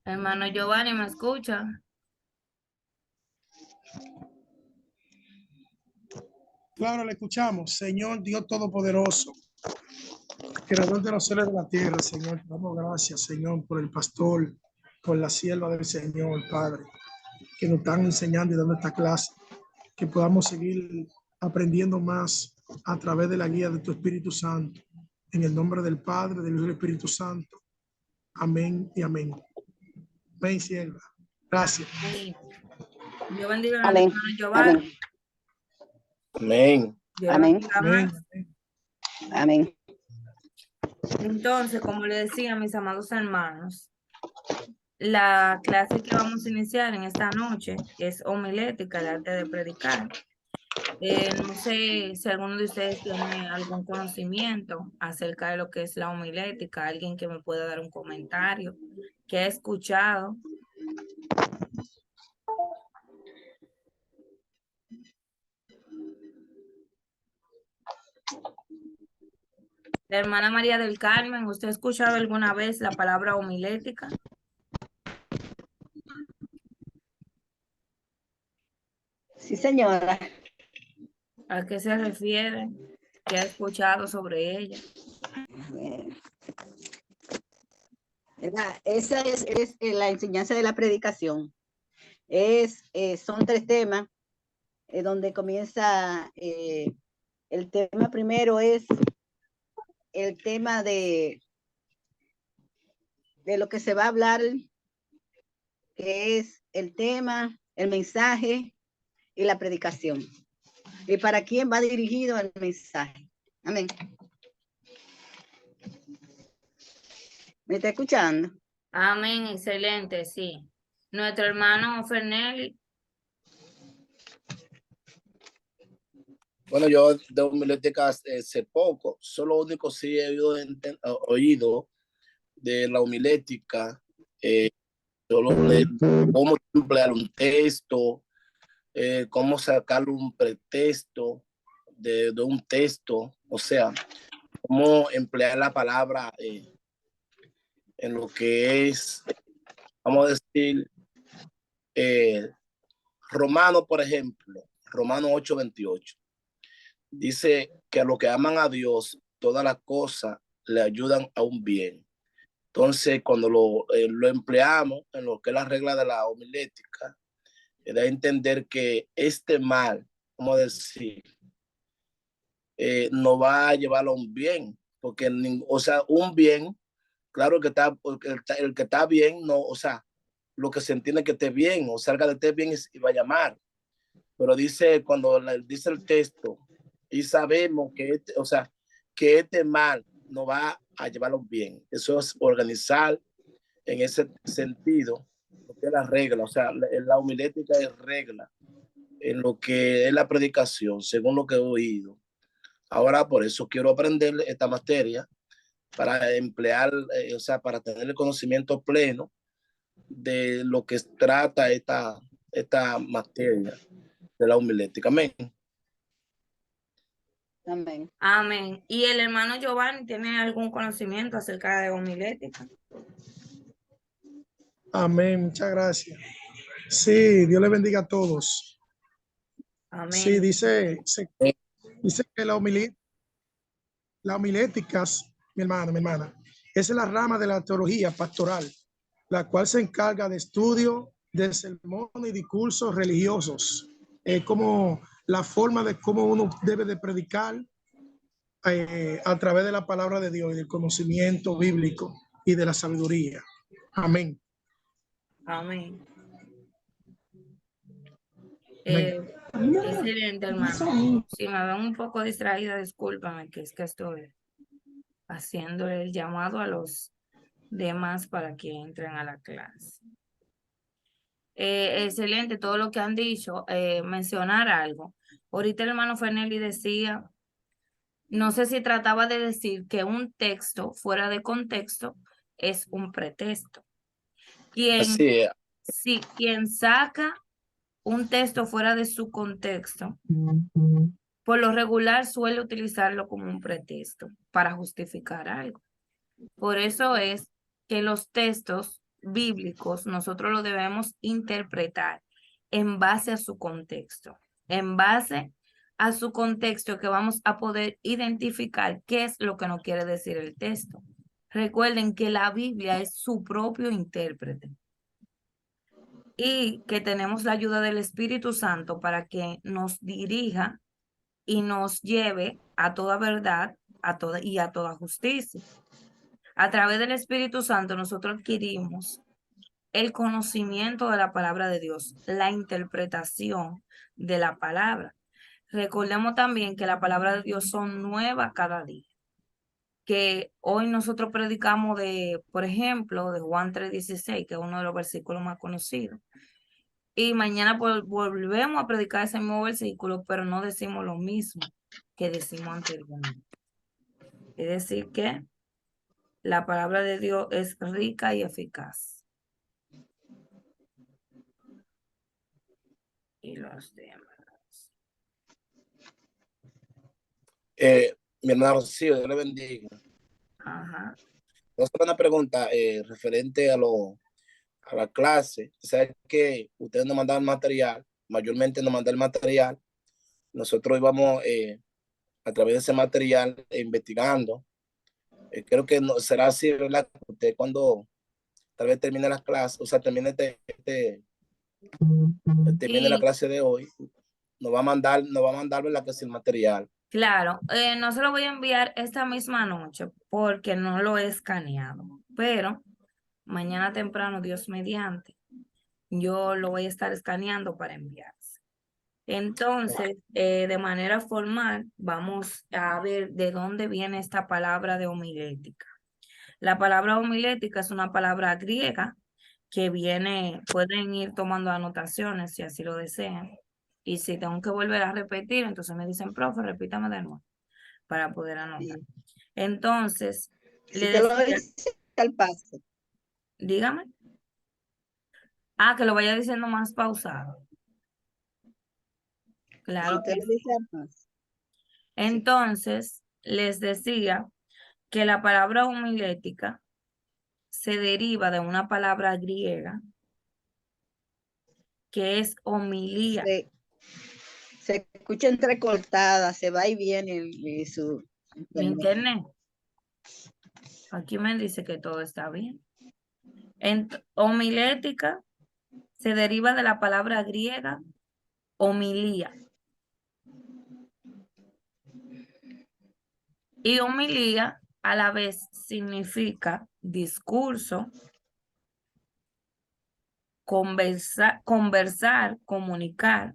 Hermano Giovanni, ¿me escucha? Claro, le escuchamos. Señor Dios Todopoderoso, creador de los cielos y de la tierra, Señor, te damos gracias, Señor, por el pastor, por la sierva del Señor, Padre, que nos están enseñando y dando esta clase, que podamos seguir aprendiendo más a través de la guía de tu Espíritu Santo. En el nombre del Padre, del Hijo y del Espíritu Santo. Amén y amén. Amén, sierva. Gracias. Sí. Dios bendiga a nuestro Amén. hermano Giovanni. Amén. Dios lo Amén. bendiga Amén. más. Amén. Entonces, como le decía, mis amados hermanos, la clase que vamos a iniciar en esta noche es homilética, el arte de predicar. No sé si alguno de ustedes tiene algún conocimiento acerca de lo que es la homilética, alguien que me pueda dar un comentario, que ha escuchado. La hermana María del Carmen, ¿usted ha escuchado alguna vez la palabra homilética? Sí, señora. ¿A qué se refiere? ¿Qué ha escuchado sobre ella? Esa es la enseñanza de la predicación. Son 3 temas donde comienza el tema primero es el tema de lo que se va a hablar, que es el tema, el mensaje y la predicación. ¿Y para quién va dirigido el mensaje? Amén. ¿Me está escuchando? Amén, excelente, sí. Nuestro hermano Fernel. Bueno, yo de homilética sé poco, solo único sí he oído de la homilética, solo de cómo emplear un texto, cómo sacar un pretexto de un texto, o sea, cómo emplear la palabra en lo que es, vamos a decir, Romano, por ejemplo, Romano 8:28. Dice que a los que aman a Dios, todas las cosas le ayudan a un bien. Entonces, cuando lo empleamos en lo que es la regla de la homilética, da a entender que este mal, vamos a decir, no va a llevarlo a un bien, porque, o sea, un bien, claro que está, el que está bien, no, o sea, lo que se entiende que esté bien, o salga de esté bien y va a llamar. Pero dice, cuando dice el texto, y sabemos que o sea, que este mal no va a llevarlo bien. Eso es organizar en ese sentido, lo que es la regla, o sea, la homilética es regla en lo que es la predicación, según lo que he oído. Ahora, por eso quiero aprender esta materia para emplear, o sea, para tener el conocimiento pleno de lo que trata esta materia de la homilética. Amén. Amén. Amén. ¿Y el hermano Giovanni tiene algún conocimiento acerca de homilética? Amén. Muchas gracias. Sí, Dios le bendiga a todos. Amén. Sí, dice que la homiléticas, mi hermana, es la rama de la teología pastoral, la cual se encarga de estudio de sermones y discursos religiosos. Es como la forma de cómo uno debe de predicar a través de la palabra de Dios y del conocimiento bíblico y de la sabiduría. Amén. Amén. Amén. Excelente, hermano. Si me ven un poco distraída, discúlpame, que es que estoy haciendo el llamado a los demás para que entren a la clase. Excelente todo lo que han dicho. Mencionar algo. Ahorita el hermano Fernelli decía, no sé si trataba de decir que un texto fuera de contexto es un pretexto. Así es. Quien saca un texto fuera de su contexto por lo regular suele utilizarlo como un pretexto para justificar algo. Por eso es que los textos bíblicos nosotros los debemos interpretar en base a su contexto, en base a su contexto que vamos a poder identificar qué es lo que nos quiere decir el texto. Recuerden que la Biblia es su propio intérprete y que tenemos la ayuda del Espíritu Santo para que nos dirija y nos lleve a toda verdad y a toda justicia. A través del Espíritu Santo nosotros adquirimos el conocimiento de la palabra de Dios, la interpretación de la palabra. Recordemos también que la palabra de Dios son nuevas cada día. Que hoy nosotros predicamos de, por ejemplo, de Juan 3:16, que es uno de los versículos más conocidos. Y mañana volvemos a predicar ese mismo versículo, pero no decimos lo mismo que decimos anteriormente. Es decir, que la palabra de Dios es rica y eficaz. Y los demás. Mi hermano Rocío, Dios le bendiga. Ajá. Vamos a hacer una pregunta referente a la clase. Sabes que ustedes nos mandan material, mayormente nos mandan el material. Nosotros íbamos a través de ese material investigando. Creo que no, será así, ¿verdad? Usted cuando tal vez termine la clase, o sea, termine la Y clase de hoy, nos va a mandar, ¿verdad? Que es el material. claro, no se lo voy a enviar esta misma noche porque no lo he escaneado, pero mañana temprano, Dios mediante, yo lo voy a estar escaneando para enviarse. Entonces, de manera formal, vamos a ver de dónde viene esta palabra de homilética. La palabra homilética es una palabra griega que viene, pueden ir tomando anotaciones si así lo desean. Y si tengo que volver a repetir, entonces me dicen, profe, repítame de nuevo para poder anotar. Sí. Entonces, Si le te lo decía, dice al paso. dígame. Ah, que lo vaya diciendo más pausado. Si Claro te que lo sí. dice al paso. Sí. Entonces, les decía que la palabra homilética se deriva de una palabra griega que es homilía. Se escucha entrecortada, se va y viene su Mi internet. internet. Aquí me dice que todo está bien. Homilética se deriva de la palabra griega homilía. Y homilía a la vez significa discurso, conversar, comunicar.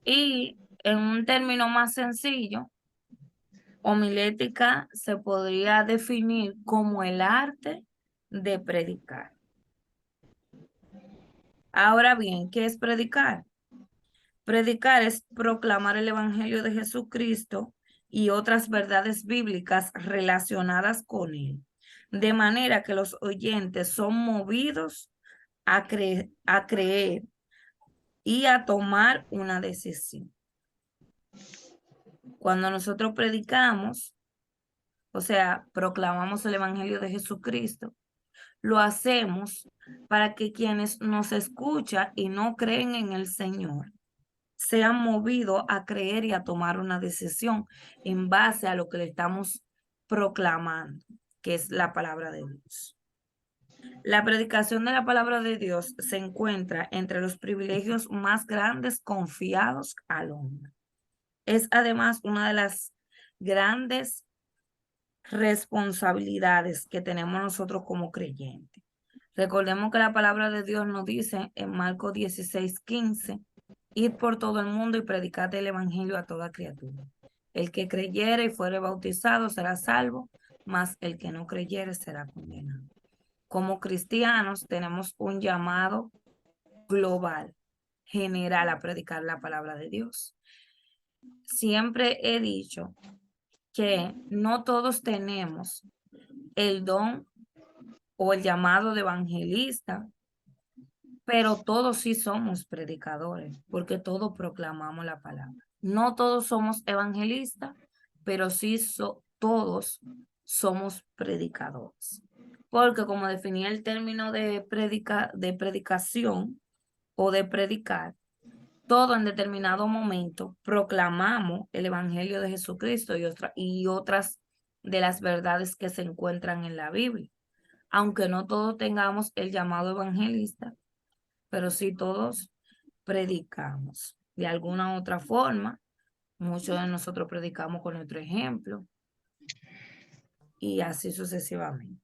Y en un término más sencillo, homilética se podría definir como el arte de predicar. Ahora bien, ¿qué es predicar? Predicar es proclamar el Evangelio de Jesucristo y otras verdades bíblicas relacionadas con él, de manera que los oyentes son movidos a creer y a tomar una decisión. Cuando nosotros predicamos, o sea, proclamamos el Evangelio de Jesucristo, lo hacemos para que quienes nos escuchan y no creen en el Señor sean movidos a creer y a tomar una decisión en base a lo que le estamos proclamando, que es la palabra de Dios. La predicación de la palabra de Dios se encuentra entre los privilegios más grandes confiados al hombre. Es además una de las grandes responsabilidades que tenemos nosotros como creyentes. Recordemos que la palabra de Dios nos dice en Marcos 16:15, id por todo el mundo y predicad el evangelio a toda criatura. El que creyere y fuere bautizado será salvo, mas el que no creyere será condenado. Como cristianos tenemos un llamado global, general, a predicar la palabra de Dios. Siempre he dicho que no todos tenemos el don o el llamado de evangelista pero todos sí somos predicadores, porque todos proclamamos la palabra. No todos somos evangelistas, pero sí todos somos predicadores. Porque como definía el término de predicación o de predicar, todo en determinado momento proclamamos el evangelio de Jesucristo y otras de las verdades que se encuentran en la Biblia. Aunque no todos tengamos el llamado evangelista, pero sí todos predicamos. De alguna u otra forma, muchos de nosotros predicamos con nuestro ejemplo y así sucesivamente.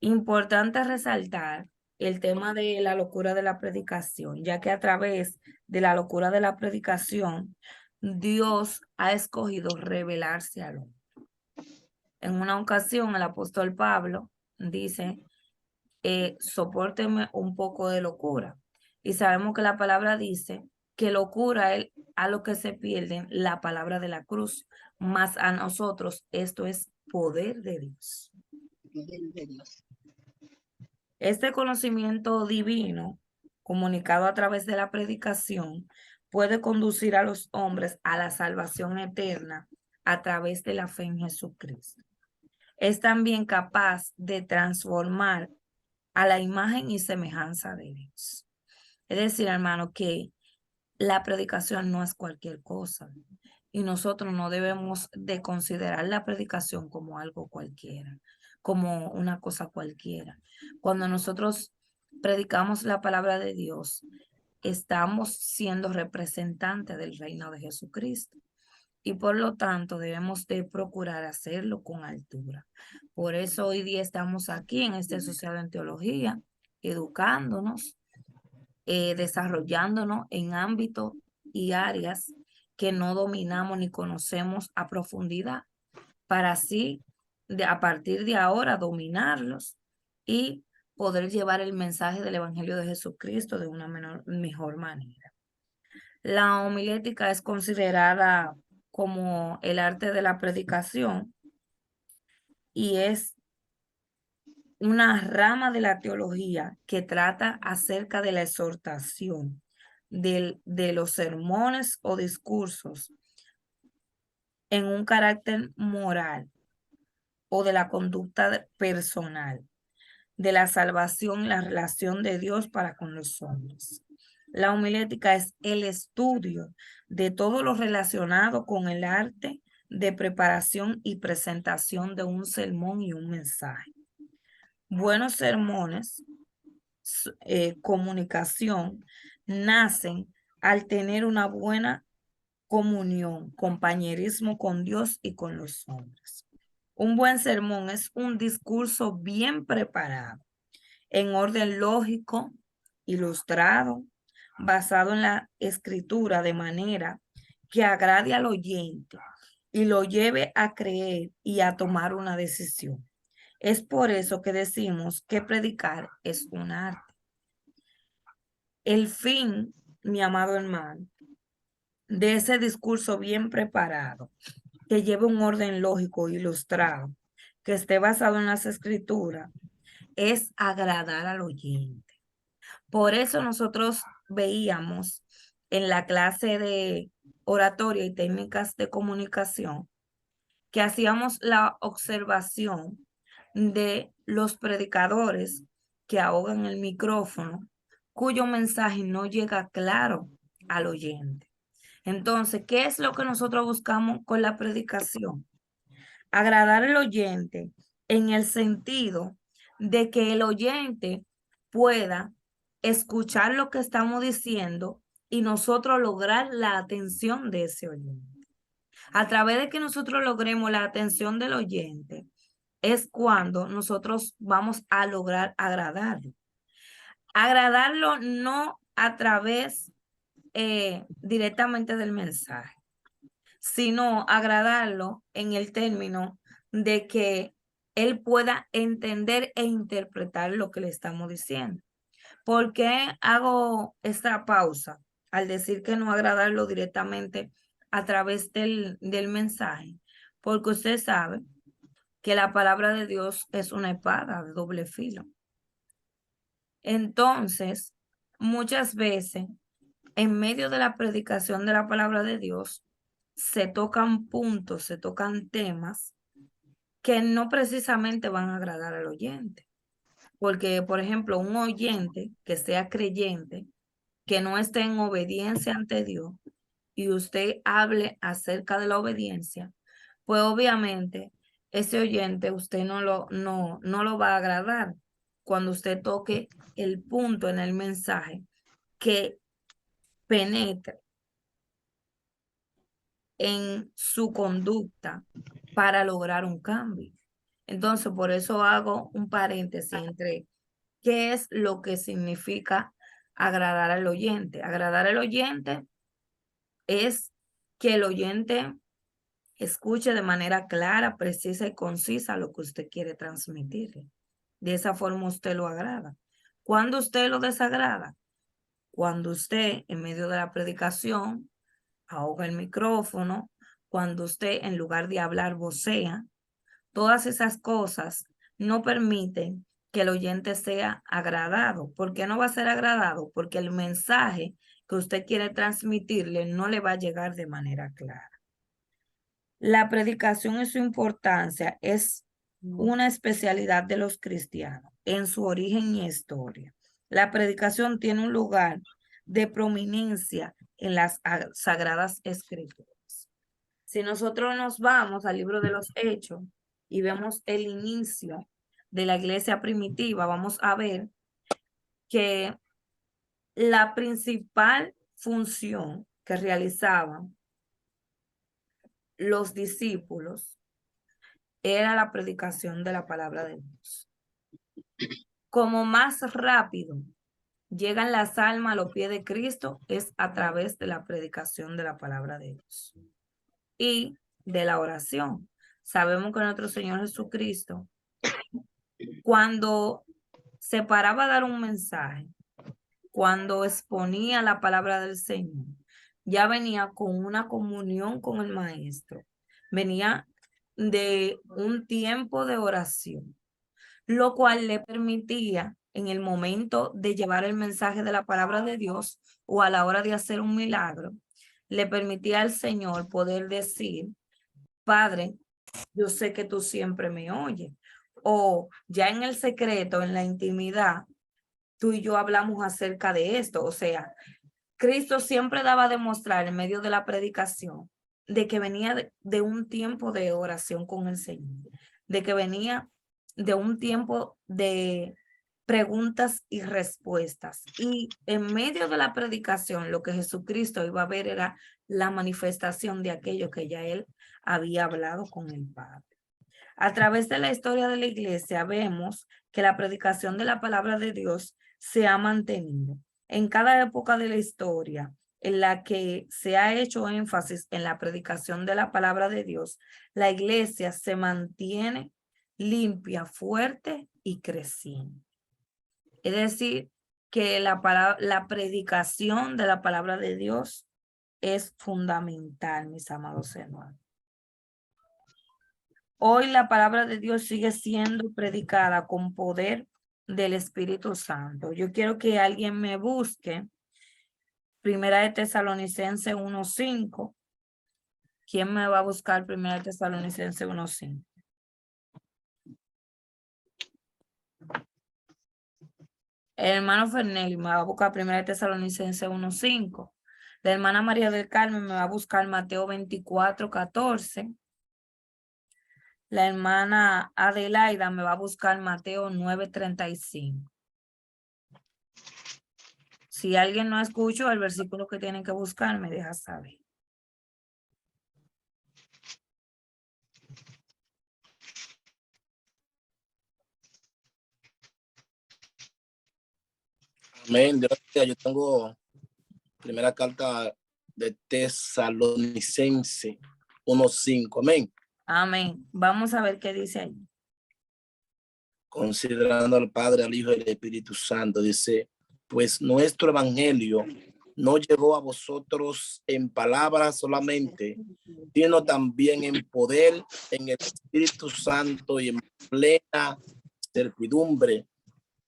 Importante resaltar el tema de la locura de la predicación, ya que a través de la locura de la predicación, Dios ha escogido revelarse al hombre. En una ocasión, el apóstol Pablo dice, sopórteme un poco de locura. Y sabemos que la palabra dice que locura es a lo que se pierden la palabra de la cruz, más a nosotros esto es poder de Dios. Este conocimiento divino, comunicado a través de la predicación, puede conducir a los hombres a la salvación eterna a través de la fe en Jesucristo. Es también capaz de transformar a la imagen y semejanza de Dios. Es decir, hermano, que la predicación no es cualquier cosa y nosotros no debemos de considerar la predicación como algo cualquiera, como una cosa cualquiera. Cuando nosotros predicamos la palabra de Dios, estamos siendo representantes del reino de Jesucristo y por lo tanto debemos de procurar hacerlo con altura. Por eso hoy día estamos aquí en este asociado en teología, educándonos, desarrollándonos en ámbitos y áreas que no dominamos ni conocemos a profundidad, para así, a partir de ahora, dominarlos y poder llevar el mensaje del Evangelio de Jesucristo de una mejor manera. La homilética es considerada como el arte de la predicación y es una rama de la teología que trata acerca de la exhortación, de los sermones o discursos en un carácter moral o de la conducta personal, de la salvación y la relación de Dios para con los hombres. La homilética es el estudio de todo lo relacionado con el arte de preparación y presentación de un sermón y un mensaje. Buenos sermones, comunicación, nacen al tener una buena comunión, compañerismo con Dios y con los hombres. Un buen sermón es un discurso bien preparado, en orden lógico, ilustrado, basado en la escritura de manera que agrade al oyente y lo lleve a creer y a tomar una decisión. Es por eso que decimos que predicar es un arte. El fin, mi amado hermano, de ese discurso bien preparado, que lleve un orden lógico, ilustrado, que esté basado en las escrituras, es agradar al oyente. Por eso nosotros veíamos en la clase de oratoria y técnicas de comunicación que hacíamos la observación de los predicadores que ahogan el micrófono, cuyo mensaje no llega claro al oyente. Entonces, ¿qué es lo que nosotros buscamos con la predicación? Agradar al oyente en el sentido de que el oyente pueda escuchar lo que estamos diciendo y nosotros lograr la atención de ese oyente. A través de que nosotros logremos la atención del oyente, es cuando nosotros vamos a lograr agradarlo. Agradarlo no a través directamente del mensaje, sino agradarlo en el término de que él pueda entender e interpretar lo que le estamos diciendo. ¿Por qué hago esta pausa al decir que no agradarlo directamente a través del mensaje? Porque usted sabe que la palabra de Dios es una espada de doble filo. Entonces, muchas veces, en medio de la predicación de la palabra de Dios, se tocan puntos, se tocan temas que no precisamente van a agradar al oyente. Porque, por ejemplo, un oyente que sea creyente, que no esté en obediencia ante Dios, y usted hable acerca de la obediencia, pues obviamente ese oyente usted no lo va a agradar cuando usted toque el punto en el mensaje que penetre en su conducta para lograr un cambio. Entonces, por eso hago un paréntesis entre qué es lo que significa agradar al oyente. Agradar al oyente es que el oyente escuche de manera clara, precisa y concisa lo que usted quiere transmitirle. De esa forma usted lo agrada. ¿Cuándo usted lo desagrada? Cuando usted, en medio de la predicación, ahoga el micrófono, cuando usted, en lugar de hablar, vocea. Todas esas cosas no permiten que el oyente sea agradado. ¿Por qué no va a ser agradado? Porque el mensaje que usted quiere transmitirle no le va a llegar de manera clara. La predicación y su importancia es una especialidad de los cristianos en su origen y historia. La predicación tiene un lugar de prominencia en las sagradas escrituras. Si nosotros nos vamos al libro de los Hechos y vemos el inicio de la iglesia primitiva, vamos a ver que la principal función que realizaban los discípulos era la predicación de la palabra de Dios. Como más rápido llegan las almas a los pies de Cristo es a través de la predicación de la palabra de Dios y de la oración. Sabemos que nuestro Señor Jesucristo, cuando se paraba a dar un mensaje, cuando exponía la palabra del Señor, ya venía con una comunión con el Maestro, venía de un tiempo de oración, lo cual le permitía en el momento de llevar el mensaje de la palabra de Dios o a la hora de hacer un milagro, le permitía al Señor poder decir: Padre, yo sé que tú siempre me oyes. O ya en el secreto, en la intimidad, tú y yo hablamos acerca de esto. O sea, Cristo siempre daba a demostrar en medio de la predicación de que venía de un tiempo de oración con el Señor, de que venía de un tiempo de preguntas y respuestas. Y en medio de la predicación, lo que Jesucristo iba a ver era la manifestación de aquello que ya él había hablado con el Padre. A través de la historia de la iglesia vemos que la predicación de la palabra de Dios se ha mantenido. En cada época de la historia en la que se ha hecho énfasis en la predicación de la palabra de Dios, la iglesia se mantiene limpia, fuerte y creciente. Es decir, que la predicación de la palabra de Dios es fundamental, mis amados hermanos. Hoy la palabra de Dios sigue siendo predicada con poder del Espíritu Santo. Yo quiero que alguien me busque Primera de Tesalonicenses 1:5. ¿Quién me va a buscar Primera de Tesalonicenses 1:5? El hermano Fernelli me va a buscar Primera de Tesalonicenses 1:5. La hermana María del Carmen me va a buscar Mateo 24:14. La hermana Adelaida me va a buscar Mateo 9:35. Si alguien no escuchó el versículo que tienen que buscar, me deja saber. Amén. Yo tengo primera carta de Tesalonicense 1:5. Amén. Amén. Vamos a ver qué dice ahí. Considerando al Padre, al Hijo y al Espíritu Santo, dice: pues nuestro evangelio no llegó a vosotros en palabras solamente, sino también en poder, en el Espíritu Santo y en plena certidumbre,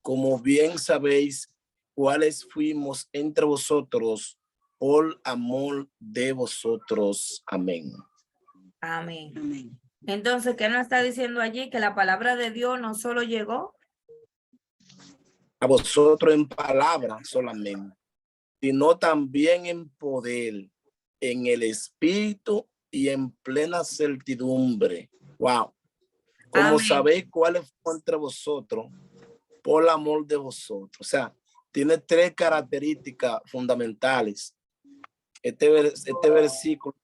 como bien sabéis cuáles fuimos entre vosotros por amor de vosotros. Amén. Amén. Amén. Entonces, ¿qué nos está diciendo allí? Que la palabra de Dios no solo llegó A vosotros en palabra solamente, sino también en poder, en el espíritu y en plena certidumbre. Wow. Como Amén. sabéis cuáles fueron entre vosotros por amor de vosotros. O sea, tiene tres características fundamentales. Este versículo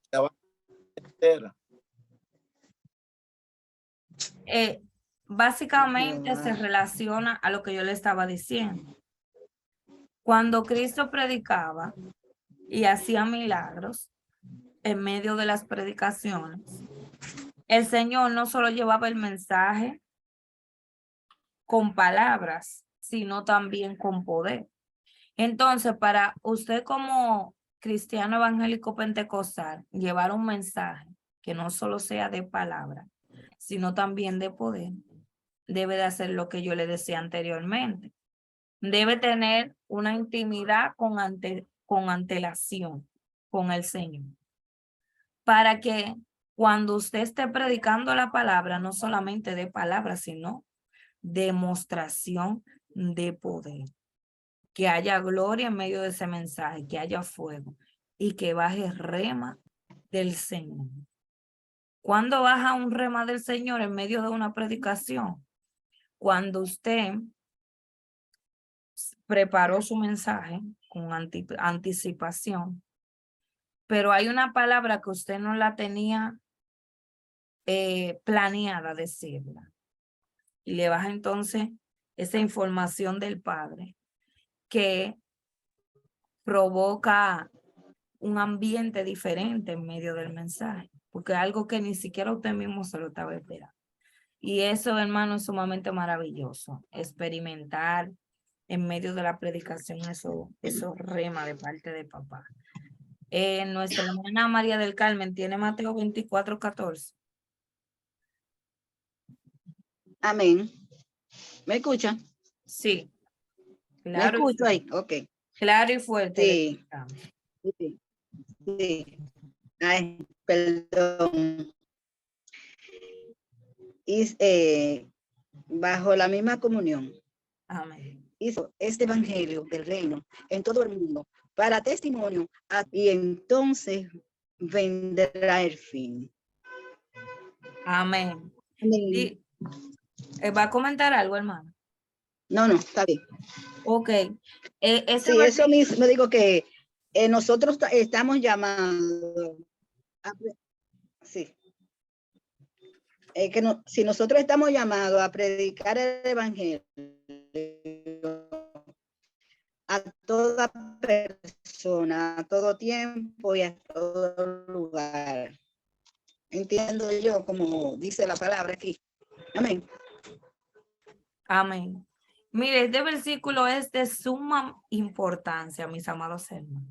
entera. Básicamente se Jehová. relaciona a lo que yo le estaba diciendo. Cuando Cristo predicaba y hacía milagros en medio de las predicaciones, el Señor no solo llevaba el mensaje con palabras, sino también con poder. Entonces, para usted como cristiano evangélico pentecostal, llevar un mensaje que no solo sea de palabra, sino también de poder, debe de hacer lo que yo le decía anteriormente. Debe tener una intimidad con antelación con el Señor, para que cuando usted esté predicando la palabra, no solamente de palabra, sino demostración de poder. Que haya gloria en medio de ese mensaje, que haya fuego y que baje rema del Señor. ¿Cuándo baja un rema del Señor en medio de una predicación? Cuando usted preparó su mensaje con anticipación, pero hay una palabra que usted no la tenía planeada decirla. Y le baja entonces esa información del Padre que provoca un ambiente diferente en medio del mensaje, porque algo que ni siquiera usted mismo se lo estaba esperando. Y eso, hermano, es sumamente maravilloso, experimentar en medio de la predicación eso rema de parte de papá. Nuestra hermana María del Carmen tiene Mateo 24:14. Amén. ¿Me escuchan? Sí, ¿Me claro. escucho ahí? Ok. Claro y fuerte. Sí. Sí. Sí. Ay, perdón. Y bajo la misma comunión, Amén. hizo este evangelio del reino en todo el mundo para testimonio, y entonces vendrá el fin. Amén. Amén. Y, ¿va a comentar algo, hermano? No, está bien. Ok. Sí, eso mismo digo que nosotros estamos llamados a, sí. Que no, si nosotros estamos llamados a predicar el evangelio a toda persona, a todo tiempo y a todo lugar. Entiendo yo, como dice la palabra aquí. Amén. Amén. Mire, este versículo es de suma importancia, mis amados hermanos.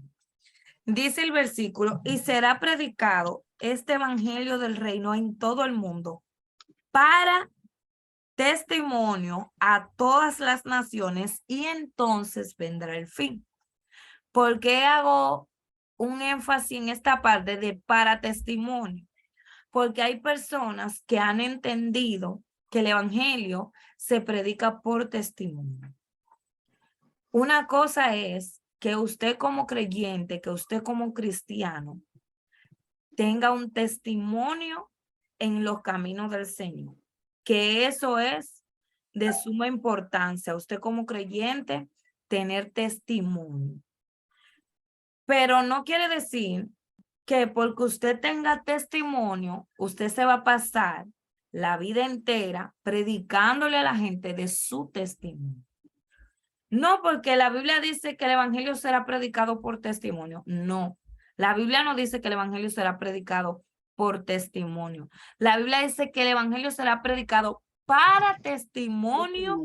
Dice el versículo, y será predicado este evangelio del reino en todo el mundo para testimonio a todas las naciones y entonces vendrá el fin. ¿Por qué hago un énfasis en esta parte de para testimonio? Porque hay personas que han entendido que el evangelio se predica por testimonio. Una cosa es que usted como creyente, que usted como cristiano, tenga un testimonio en los caminos del Señor, que eso es de suma importancia, usted como creyente, tener testimonio. Pero no quiere decir que porque usted tenga testimonio, usted se va a pasar la vida entera predicándole a la gente de su testimonio. No, porque la Biblia dice que el evangelio será predicado por testimonio. No, la Biblia no dice que el evangelio será predicado por testimonio. La Biblia dice que el evangelio será predicado para testimonio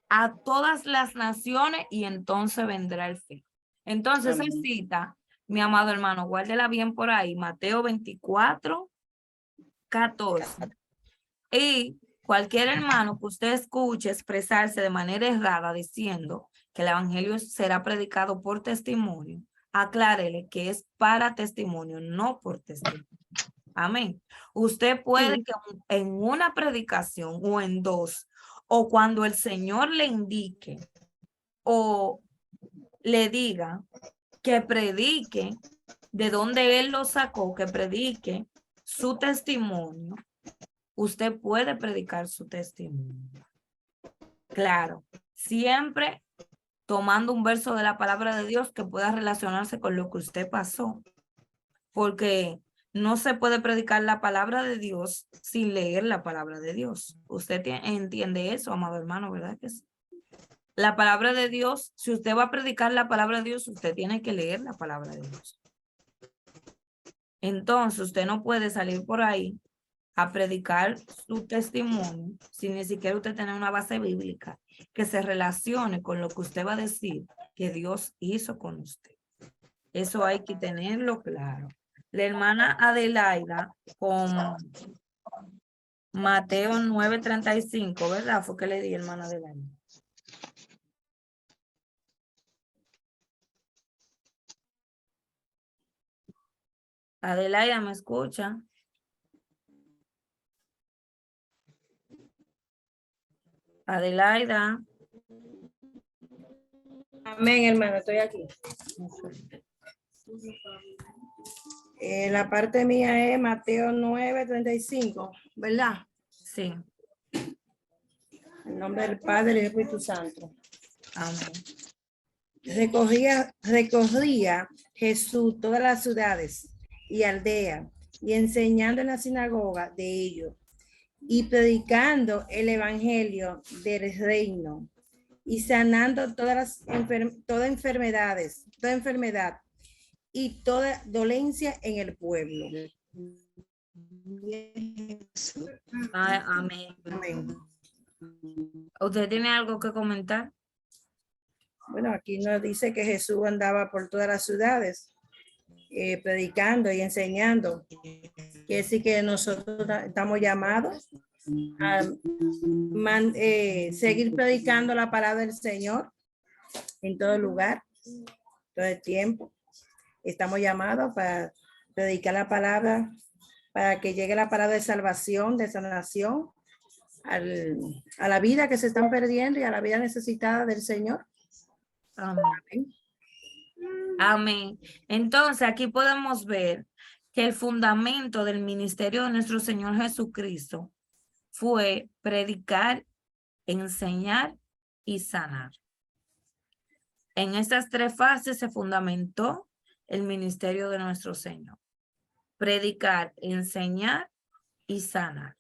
a todas las naciones y entonces vendrá el fin. Entonces, esa cita, mi amado hermano, guárdela bien por ahí, Mateo 24:14. Y cualquier hermano que usted escuche expresarse de manera errada diciendo que el evangelio será predicado por testimonio, aclárele que es para testimonio, no por testimonio. Amén. Usted puede Sí. que en una predicación o en dos, o cuando el Señor le indique o le diga que predique de donde Él lo sacó, que predique su testimonio, usted puede predicar su testimonio. Claro, siempre tomando un verso de la palabra de Dios que pueda relacionarse con lo que usted pasó, porque no se puede predicar la palabra de Dios sin leer la palabra de Dios. Usted entiende eso, amado hermano, ¿verdad que sí? La palabra de Dios, si usted va a predicar la palabra de Dios, usted tiene que leer la palabra de Dios. Entonces, usted no puede salir por ahí a predicar su testimonio sin ni siquiera usted tener una base bíblica que se relacione con lo que usted va a decir que Dios hizo con usted. Eso hay que tenerlo claro. La hermana Adelaida con Mateo 9:35, ¿verdad? Fue que le di, hermana Adelaida. Adelaida, ¿me escucha? Adelaida. Amén, hermano, estoy aquí. La parte mía es Mateo 9:35, ¿verdad? Sí. En nombre del Padre y del Espíritu Santo. Amén. Recorría Jesús todas las ciudades y aldeas y enseñando en la sinagoga de ellos y predicando el evangelio del reino y sanando toda enfermedad y toda dolencia en el pueblo. Amén. Amén. ¿Usted tiene algo que comentar? Bueno, aquí nos dice que Jesús andaba por todas las ciudades predicando y enseñando. Quiere decir que nosotros estamos llamados a seguir predicando la palabra del Señor en todo lugar, todo el tiempo. Estamos llamados para predicar la palabra, para que llegue la palabra de salvación, de sanación, a la vida que se están perdiendo y a la vida necesitada del Señor. Amén. Amén. Entonces, aquí podemos ver que el fundamento del ministerio de nuestro Señor Jesucristo fue predicar, enseñar y sanar. En estas tres fases se fundamentó el ministerio de nuestro Señor. Predicar, enseñar y sanar.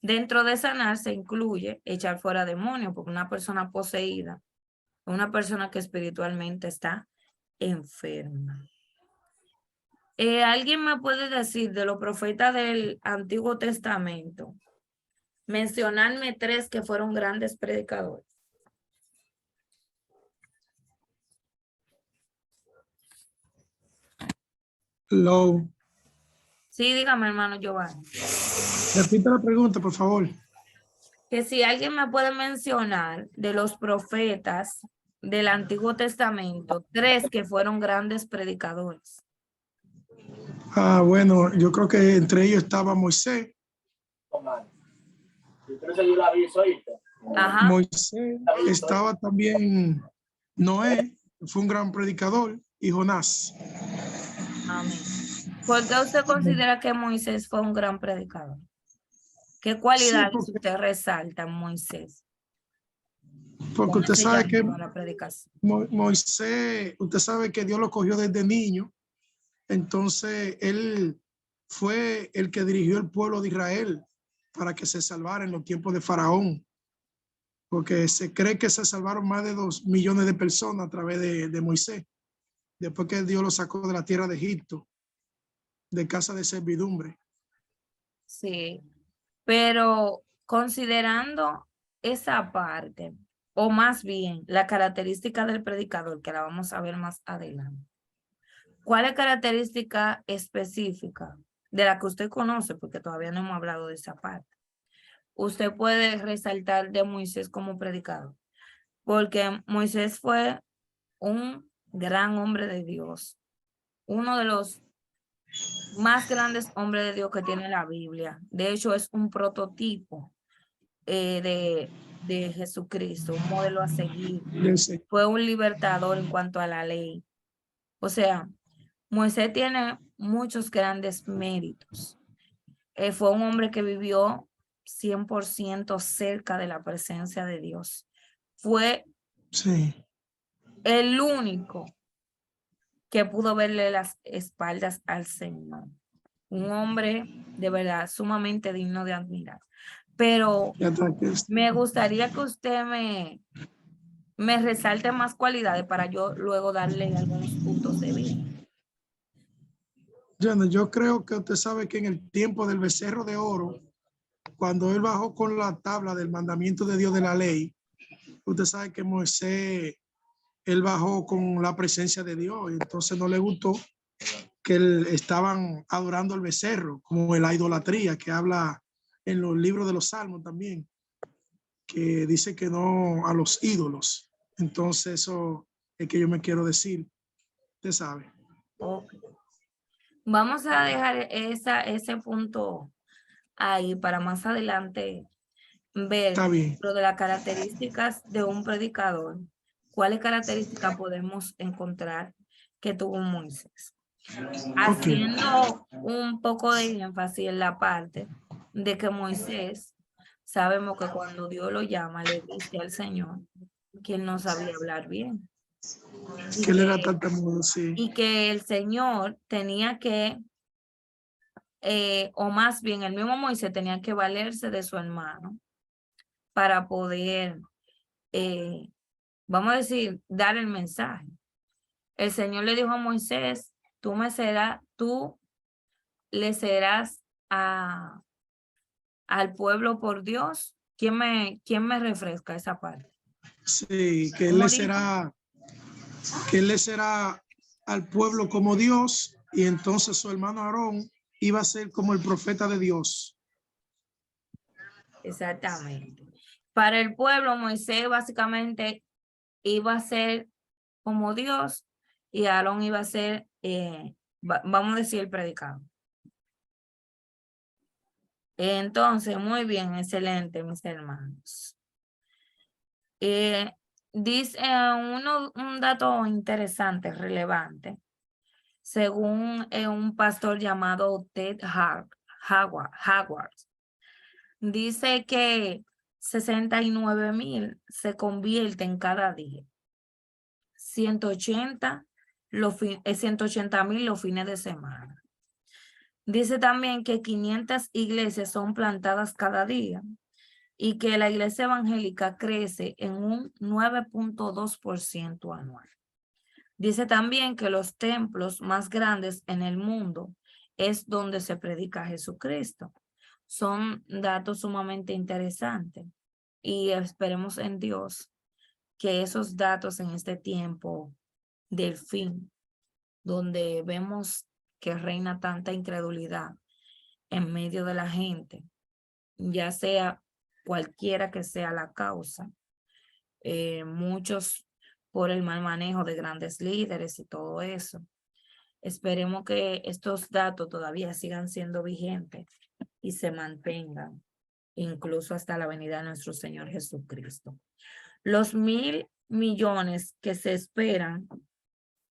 Dentro de sanar se incluye echar fuera demonios, porque una persona poseída, una persona que espiritualmente está enferma. ¿Alguien me puede decir de los profetas del Antiguo Testamento? Mencionarme tres que fueron grandes predicadores. Hello. Sí, dígame, hermano Giovanni. Repita la pregunta, por favor. Que si alguien me puede mencionar de los profetas del Antiguo Testamento, tres que fueron grandes predicadores. Bueno, yo creo que entre ellos estaba Moisés. Ajá. Moisés, estaba también Noé, fue un gran predicador, y Jonás. Amén. ¿Por qué usted considera que Moisés fue un gran predicador? ¿Qué cualidades Sí, usted resalta en Moisés? porque usted sabe que La predicación. Moisés, usted sabe que Dios lo cogió desde niño, entonces él fue el que dirigió el pueblo de Israel para que se salvara en los tiempos de Faraón, porque se cree que se salvaron más de 2 millones de personas a través de Moisés, después que Dios lo sacó de la tierra de Egipto, de casa de servidumbre. Sí, pero considerando esa parte, o más bien la característica del predicador, que la vamos a ver más adelante, ¿cuál es la característica específica de la que usted conoce? Porque todavía no hemos hablado de esa parte. usted puede resaltar de Moisés como predicador? Porque Moisés fue un gran hombre de Dios, uno de los más grandes hombres de Dios que tiene la Biblia. De hecho, es un prototipo de Jesucristo, un modelo a seguir. Del Señor. Fue un libertador en cuanto a la ley. O sea, Moisés tiene muchos grandes méritos. Fue un hombre que vivió 100% cerca de la presencia de Dios. Fue Sí, el único que pudo verle las espaldas al Señor. Un hombre de verdad sumamente digno de admirar. Pero ya está aquí. me gustaría que usted me resalte más cualidades para yo luego darle algunos puntos de vista. Yo creo que usted sabe que en el tiempo del becerro de oro, cuando él bajó con la tabla del mandamiento de Dios de la ley, usted sabe que Moisés, él bajó con la presencia de Dios y entonces no le gustó que estaban adorando al becerro, como la idolatría que habla en los libros de los Salmos también, que dice que no a los ídolos. Entonces eso es que yo me quiero decir, usted sabe. Okay. Vamos a dejar ese punto ahí para más adelante ver Está bien. lo de las características de un predicador. ¿Cuáles características podemos encontrar que tuvo Moisés? Haciendo un poco de énfasis en la parte de que Moisés, sabemos que cuando Dios lo llama, le dice al Señor que él no sabía hablar bien. Que él era tartamudo, sí. Y que el Señor tenía que, o más bien el mismo Moisés tenía que valerse de su hermano para poder, vamos a decir, dar el mensaje. El Señor le dijo a Moisés, tú le serás al pueblo por Dios. ¿Quién me refresca esa parte? Sí, que él ¿Cómo le dijo? será al pueblo como Dios y entonces su hermano Aarón iba a ser como el profeta de Dios. Exactamente. Para el pueblo, Moisés básicamente iba a ser como Dios y Aarón iba a ser, vamos a decir, el predicador. Entonces, muy bien, excelente, mis hermanos. Dice un dato interesante, relevante, según un pastor llamado Ted Howard, dice que 69,000 se convierten cada día, 180,000 los fines de semana. Dice también que 500 iglesias son plantadas cada día y que la iglesia evangélica crece en un 9.2% anual. Dice también que los templos más grandes en el mundo es donde se predica Jesucristo. Son datos sumamente interesantes y esperemos en Dios que esos datos en este tiempo del fin, donde vemos que reina tanta incredulidad en medio de la gente, ya sea cualquiera que sea la causa, muchos por el mal manejo de grandes líderes y todo eso. Esperemos que estos datos todavía sigan siendo vigentes y se mantengan, incluso hasta la venida de nuestro Señor Jesucristo. Los 1,000 millones que se esperan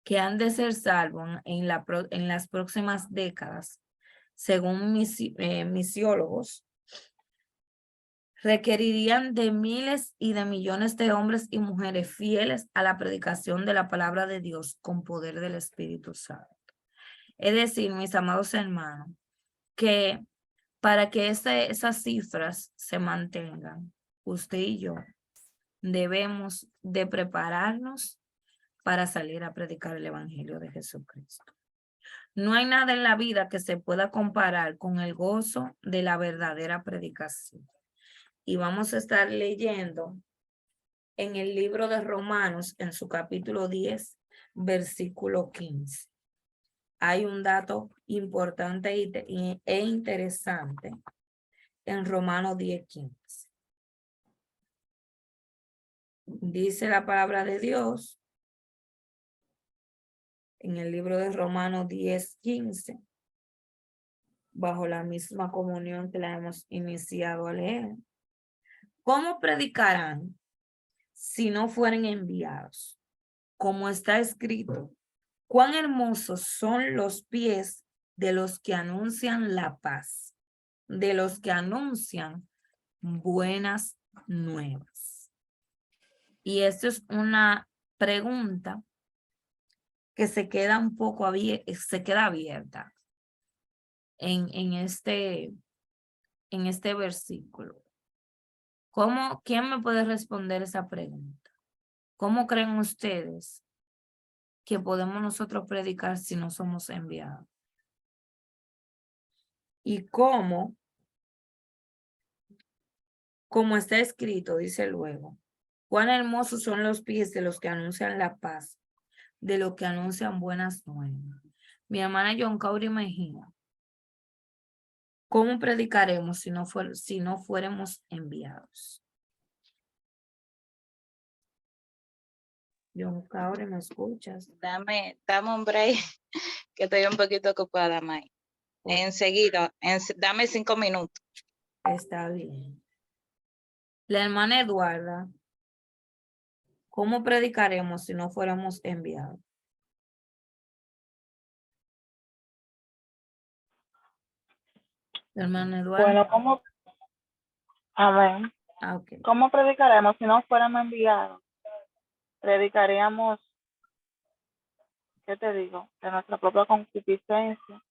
que han de ser salvos en las próximas décadas, según misiólogos, requerirían de miles y de millones de hombres y mujeres fieles a la predicación de la palabra de Dios con poder del Espíritu Santo. Es decir, mis amados hermanos, que para que esas cifras se mantengan, usted y yo debemos de prepararnos para salir a predicar el Evangelio de Jesucristo. No hay nada en la vida que se pueda comparar con el gozo de la verdadera predicación. Y vamos a estar leyendo en el libro de Romanos, en su capítulo 10, versículo 15. Hay un dato importante e interesante en Romanos 10:15. Dice la palabra de Dios en el libro de Romanos 10:15, bajo la misma comunión que la hemos iniciado a leer. ¿Cómo predicarán si no fueren enviados? Como está escrito, cuán hermosos son los pies de los que anuncian la paz, de los que anuncian buenas nuevas. Y esto es una pregunta que se queda un poco abierta en este versículo. ¿Quién me puede responder esa pregunta? ¿Cómo creen ustedes que podemos nosotros predicar si no somos enviados? Y como está escrito, dice luego, cuán hermosos son los pies de los que anuncian la paz, de los que anuncian buenas nuevas. Mi hermana John Cauri Mejía, ¿cómo predicaremos si no fuéramos enviados? John Cauri, ¿me escuchas? Dame un break, que estoy un poquito ocupada, May. Enseguida, dame 5 minutos. Está bien. La hermana Eduarda, ¿cómo predicaremos si no fuéramos enviados? La hermana Eduarda. Bueno, ¿cómo? Amén. Ok. ¿Cómo predicaremos si no fuéramos enviados? Predicaríamos, ¿qué te digo? De nuestra propia concupiscencia.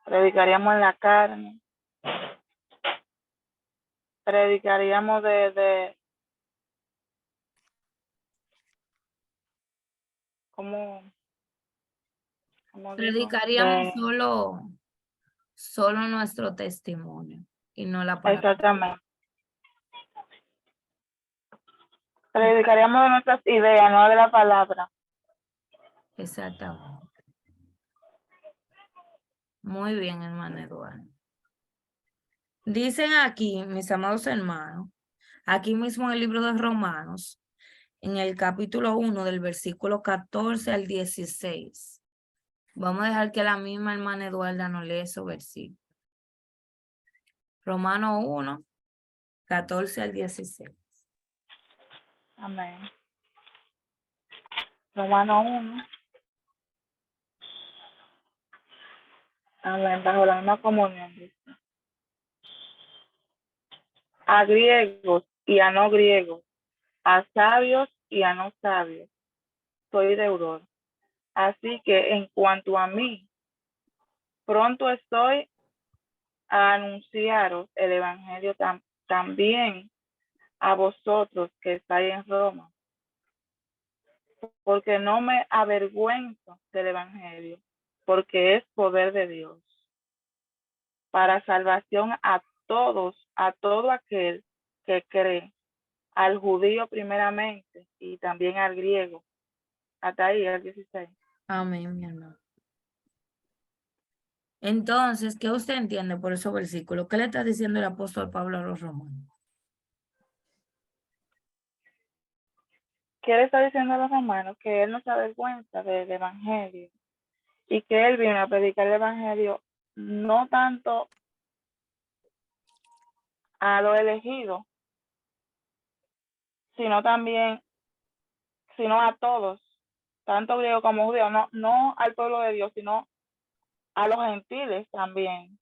Predicaríamos en la carne. Predicaríamos ¿cómo digo? Predicaríamos solo nuestro testimonio y no la palabra. Exactamente. Predicaríamos de nuestras ideas, no de la palabra. Exactamente. Muy bien, hermana Eduardo. Dicen aquí, mis amados hermanos, aquí mismo en el libro de Romanos, en el capítulo 1 del versículo 14 al 16. Vamos a dejar que la misma hermana Eduarda nos lea esos versículos. Romanos 1, 14 al 16. Amén. Romanos 1. Amén. Bajo la misma comunión. Dice. A griegos y a no griegos, a sabios y a no sabios, soy deudor. Así que en cuanto a mí, pronto estoy a anunciaros el evangelio también a vosotros que estáis en Roma, porque no me avergüenzo del evangelio, porque es poder de Dios para salvación a todo aquel que cree, al judío primeramente y también al griego. Hasta ahí, al 16. Amén, mi hermano. Entonces, ¿qué usted entiende por esos versículos? ¿Qué le está diciendo el apóstol Pablo a los romanos? ¿Qué le está diciendo a los romanos? Que él no se avergüenza del evangelio y que él vino a predicar el evangelio no tanto a los elegidos, sino a todos, tanto griego como judío, no al pueblo de Dios, sino a los gentiles también.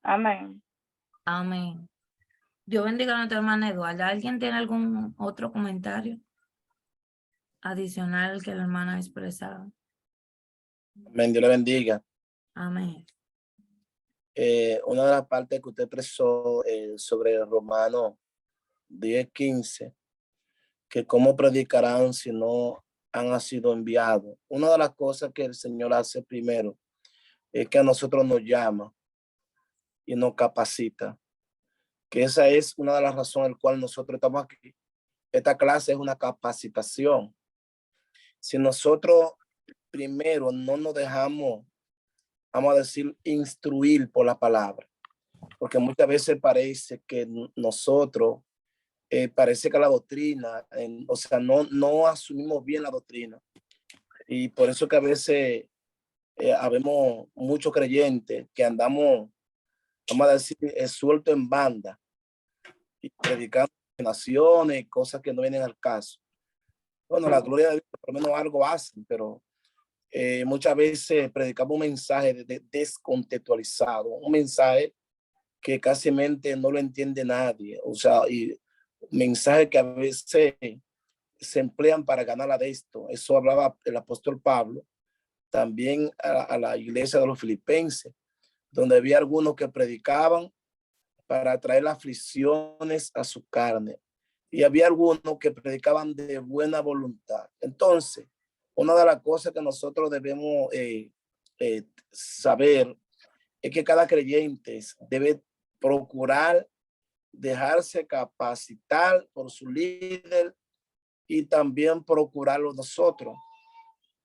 Amén. Amén. Dios bendiga a nuestra hermana Eduarda. ¿Alguien tiene algún otro comentario adicional que la hermana ha expresado? Amén, Dios le bendiga. Amén. Una de las partes que usted expresó sobre Romanos 10:15, que cómo predicarán si no han sido enviados. Una de las cosas que el Señor hace primero es que a nosotros nos llama y nos capacita, que esa es una de las razones por cual nosotros estamos aquí. Esta clase es una capacitación. Si nosotros primero no nos dejamos, vamos a decir, instruir por la palabra, porque muchas veces parece que nosotros, parece que la doctrina, o sea, no asumimos bien la doctrina. Y por eso que a veces habemos muchos creyentes que andamos, vamos a decir, suelto en banda y predicando naciones, cosas que no vienen al caso. Bueno, la gloria de Dios, por lo menos algo hacen, pero muchas veces predicamos un mensaje descontextualizado, un mensaje que casi no lo entiende nadie, o sea, y mensajes que a veces se emplean para ganar de esto. Eso hablaba el apóstol Pablo también a la iglesia de los filipenses, donde había algunos que predicaban para traer aflicciones a su carne, y había algunos que predicaban de buena voluntad. Entonces, una de las cosas que nosotros debemos saber es que cada creyente debe procurar dejarse capacitar por su líder y también procurarlo nosotros,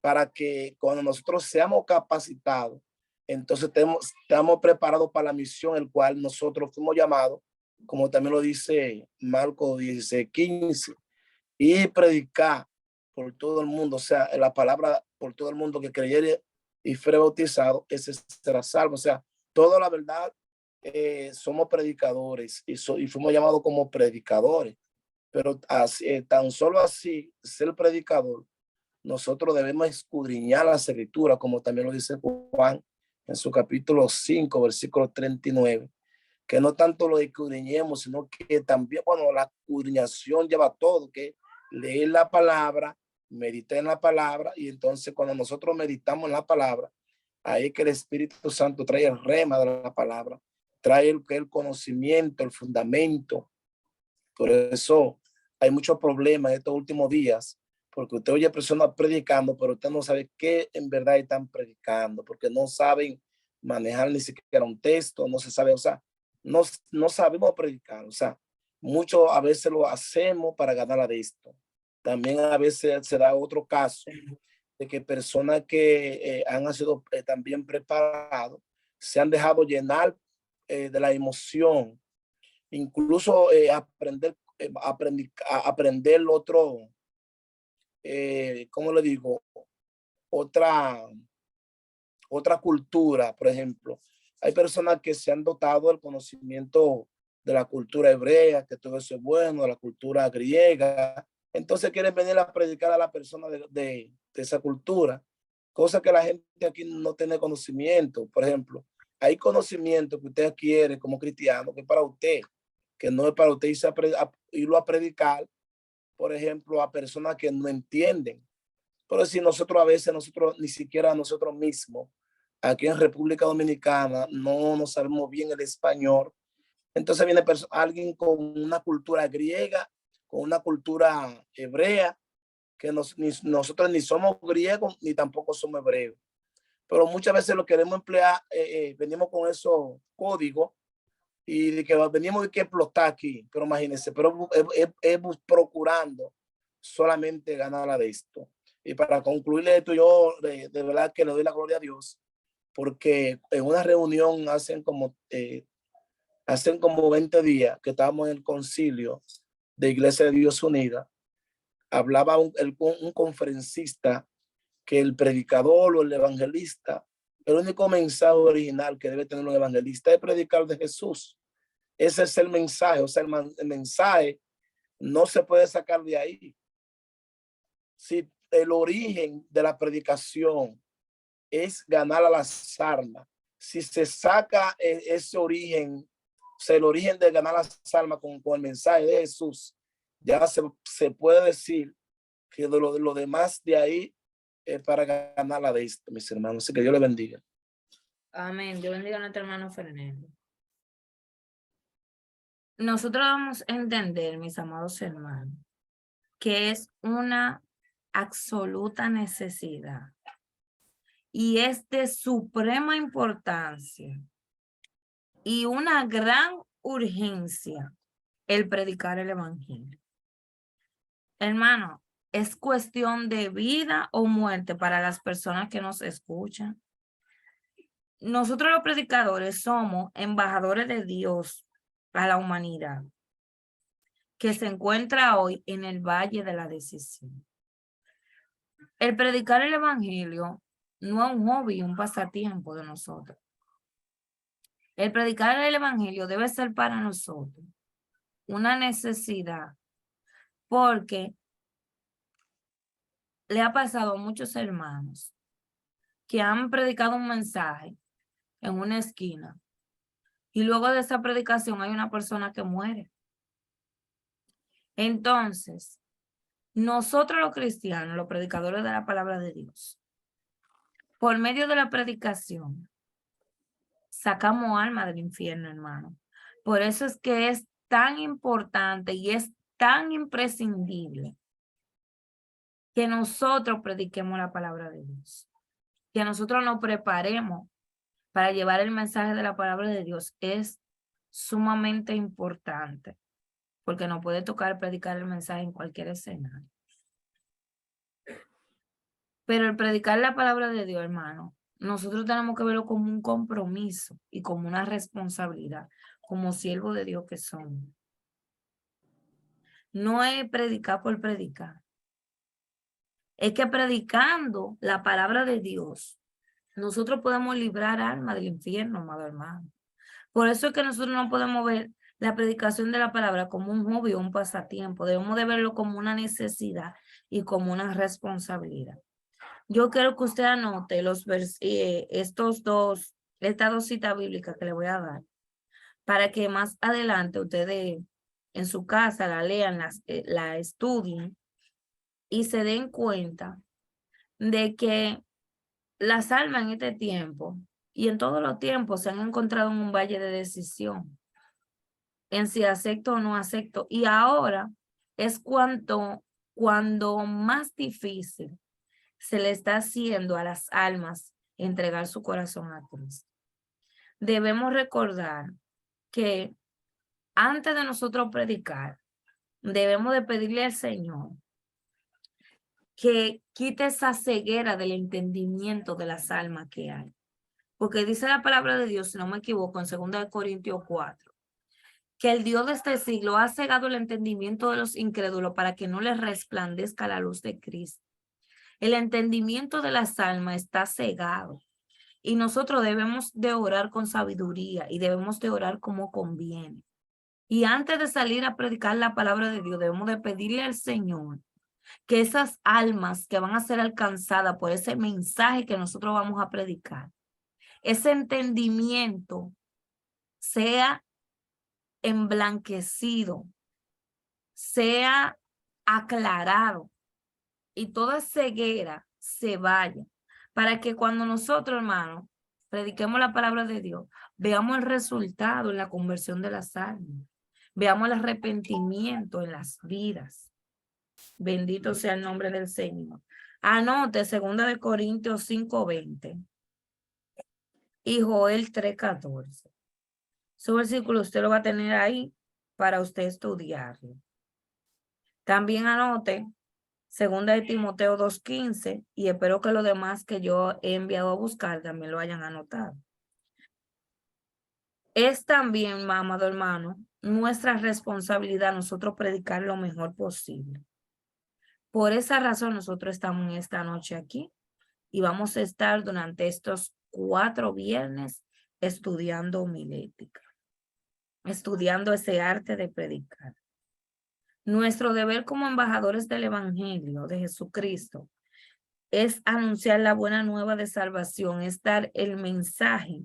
para que cuando nosotros seamos capacitados, entonces estamos preparados para la misión el cual nosotros fuimos llamados, como también lo dice Marcos 16:15, y predicar por todo el mundo, o sea, la palabra por todo el mundo que creyere y fuere bautizado, ese será salvo. O sea, toda la verdad, somos predicadores y fuimos llamados como predicadores, pero así, tan solo así, ser predicador, nosotros debemos escudriñar las escrituras, como también lo dice Juan en su capítulo 5, versículo 39, que no tanto lo escudriñemos, sino que también, bueno, la escudriñación lleva todo, que leer la palabra, meditar en la palabra, y entonces cuando nosotros meditamos en la palabra, ahí es que el Espíritu Santo trae el rema de la palabra, trae el conocimiento, el fundamento. Por eso hay muchos problemas en estos últimos días, porque usted oye personas predicando, pero usted no sabe qué en verdad están predicando, porque no saben manejar ni siquiera un texto, no se sabe, o sea, no sabemos predicar, o sea, mucho a veces lo hacemos para ganar de esto. También a veces se da otro caso de que personas que han sido también preparados se han dejado llenar de la emoción, incluso aprender otro, ¿cómo le digo? Otra cultura, por ejemplo. Hay personas que se han dotado del conocimiento de la cultura hebrea, que todo eso es bueno, de la cultura griega. Entonces quieren venir a predicar a la persona de esa cultura, cosa que la gente aquí no tiene conocimiento. Por ejemplo, hay conocimiento que usted adquiere como cristiano que es para usted, que no es para usted irlo a predicar, por ejemplo, a personas que no entienden. Pero si nosotros a veces, ni siquiera nosotros mismos, aquí en República Dominicana, no sabemos bien el español, entonces viene alguien con una cultura griega, con una cultura hebrea, que nosotros ni somos griegos ni tampoco somos hebreos. Pero muchas veces lo queremos emplear, venimos con esos códigos y de que venimos de que explotar aquí, pero imagínense, pero es procurando solamente ganar de esto. Y para concluir esto, yo de verdad que le doy la gloria a Dios, porque en una reunión hacen como 20 días que estábamos en el concilio de Iglesia de Dios Unida, hablaba un conferencista que el predicador o el evangelista, el único mensaje original que debe tener un evangelista es predicar de Jesús. Ese es el mensaje, o sea, el mensaje no se puede sacar de ahí. Si el origen de la predicación es ganar a las almas, si se saca ese origen, o sea, el origen de ganar las almas con el mensaje de Jesús, ya se puede decir que de lo demás de ahí es para ganar la de esto, mis hermanos. Así que Dios le bendiga. Amén. Dios bendiga a nuestro hermano Fernando. Nosotros vamos a entender, mis amados hermanos, que es una absoluta necesidad y es de suprema importancia y una gran urgencia el predicar el evangelio. Hermano, es cuestión de vida o muerte para las personas que nos escuchan. Nosotros los predicadores somos embajadores de Dios a la humanidad que se encuentra hoy en el valle de la decisión. El predicar el evangelio no es un hobby, un pasatiempo de nosotros. El predicar el evangelio debe ser para nosotros una necesidad, porque le ha pasado a muchos hermanos que han predicado un mensaje en una esquina y luego de esa predicación hay una persona que muere. Entonces, nosotros los cristianos, los predicadores de la palabra de Dios, por medio de la predicación, sacamos alma del infierno, hermano. Por eso es que es tan importante y es tan imprescindible que nosotros prediquemos la palabra de Dios, que nosotros nos preparemos para llevar el mensaje de la palabra de Dios. Es sumamente importante, porque nos puede tocar predicar el mensaje en cualquier escenario. Pero el predicar la palabra de Dios, hermano, nosotros tenemos que verlo como un compromiso y como una responsabilidad, como siervos de Dios que somos. No es predicar por predicar. Es que predicando la palabra de Dios, nosotros podemos librar alma del infierno, amado hermano. Por eso es que nosotros no podemos ver la predicación de la palabra como un hobby o un pasatiempo. Debemos de verlo como una necesidad y como una responsabilidad. Yo quiero que usted anote estas dos citas bíblicas que le voy a dar, para que más adelante ustedes en su casa la lean, la estudien y se den cuenta de que las almas en este tiempo y en todos los tiempos se han encontrado en un valle de decisión, en si acepto o no acepto. Y ahora es cuando más difícil se le está haciendo a las almas entregar su corazón a Cristo. Debemos recordar que antes de nosotros predicar, debemos de pedirle al Señor que quite esa ceguera del entendimiento de las almas que hay. Porque dice la palabra de Dios, si no me equivoco, en 2 Corintios 4, que el Dios de este siglo ha cegado el entendimiento de los incrédulos para que no les resplandezca la luz de Cristo. El entendimiento de las almas está cegado y nosotros debemos de orar con sabiduría y debemos de orar como conviene. Y antes de salir a predicar la palabra de Dios, debemos de pedirle al Señor que esas almas que van a ser alcanzadas por ese mensaje que nosotros vamos a predicar, ese entendimiento sea emblanquecido, sea aclarado y toda ceguera se vaya, para que cuando nosotros, hermanos, prediquemos la palabra de Dios, veamos el resultado en la conversión de las almas, veamos el arrepentimiento en las vidas. Bendito sea el nombre del Señor. Anote 2 Corintios 5:20 y Joel 3:14. Su versículo usted lo va a tener ahí para usted estudiarlo. También anote 2 Timoteo 2:15 y espero que lo demás que yo he enviado a buscar también lo hayan anotado. Es también, amado hermano, nuestra responsabilidad nosotros predicar lo mejor posible. Por esa razón nosotros estamos en esta noche aquí y vamos a estar durante estos 4 viernes estudiando homilética, estudiando ese arte de predicar. Nuestro deber como embajadores del Evangelio de Jesucristo es anunciar la buena nueva de salvación, es dar el mensaje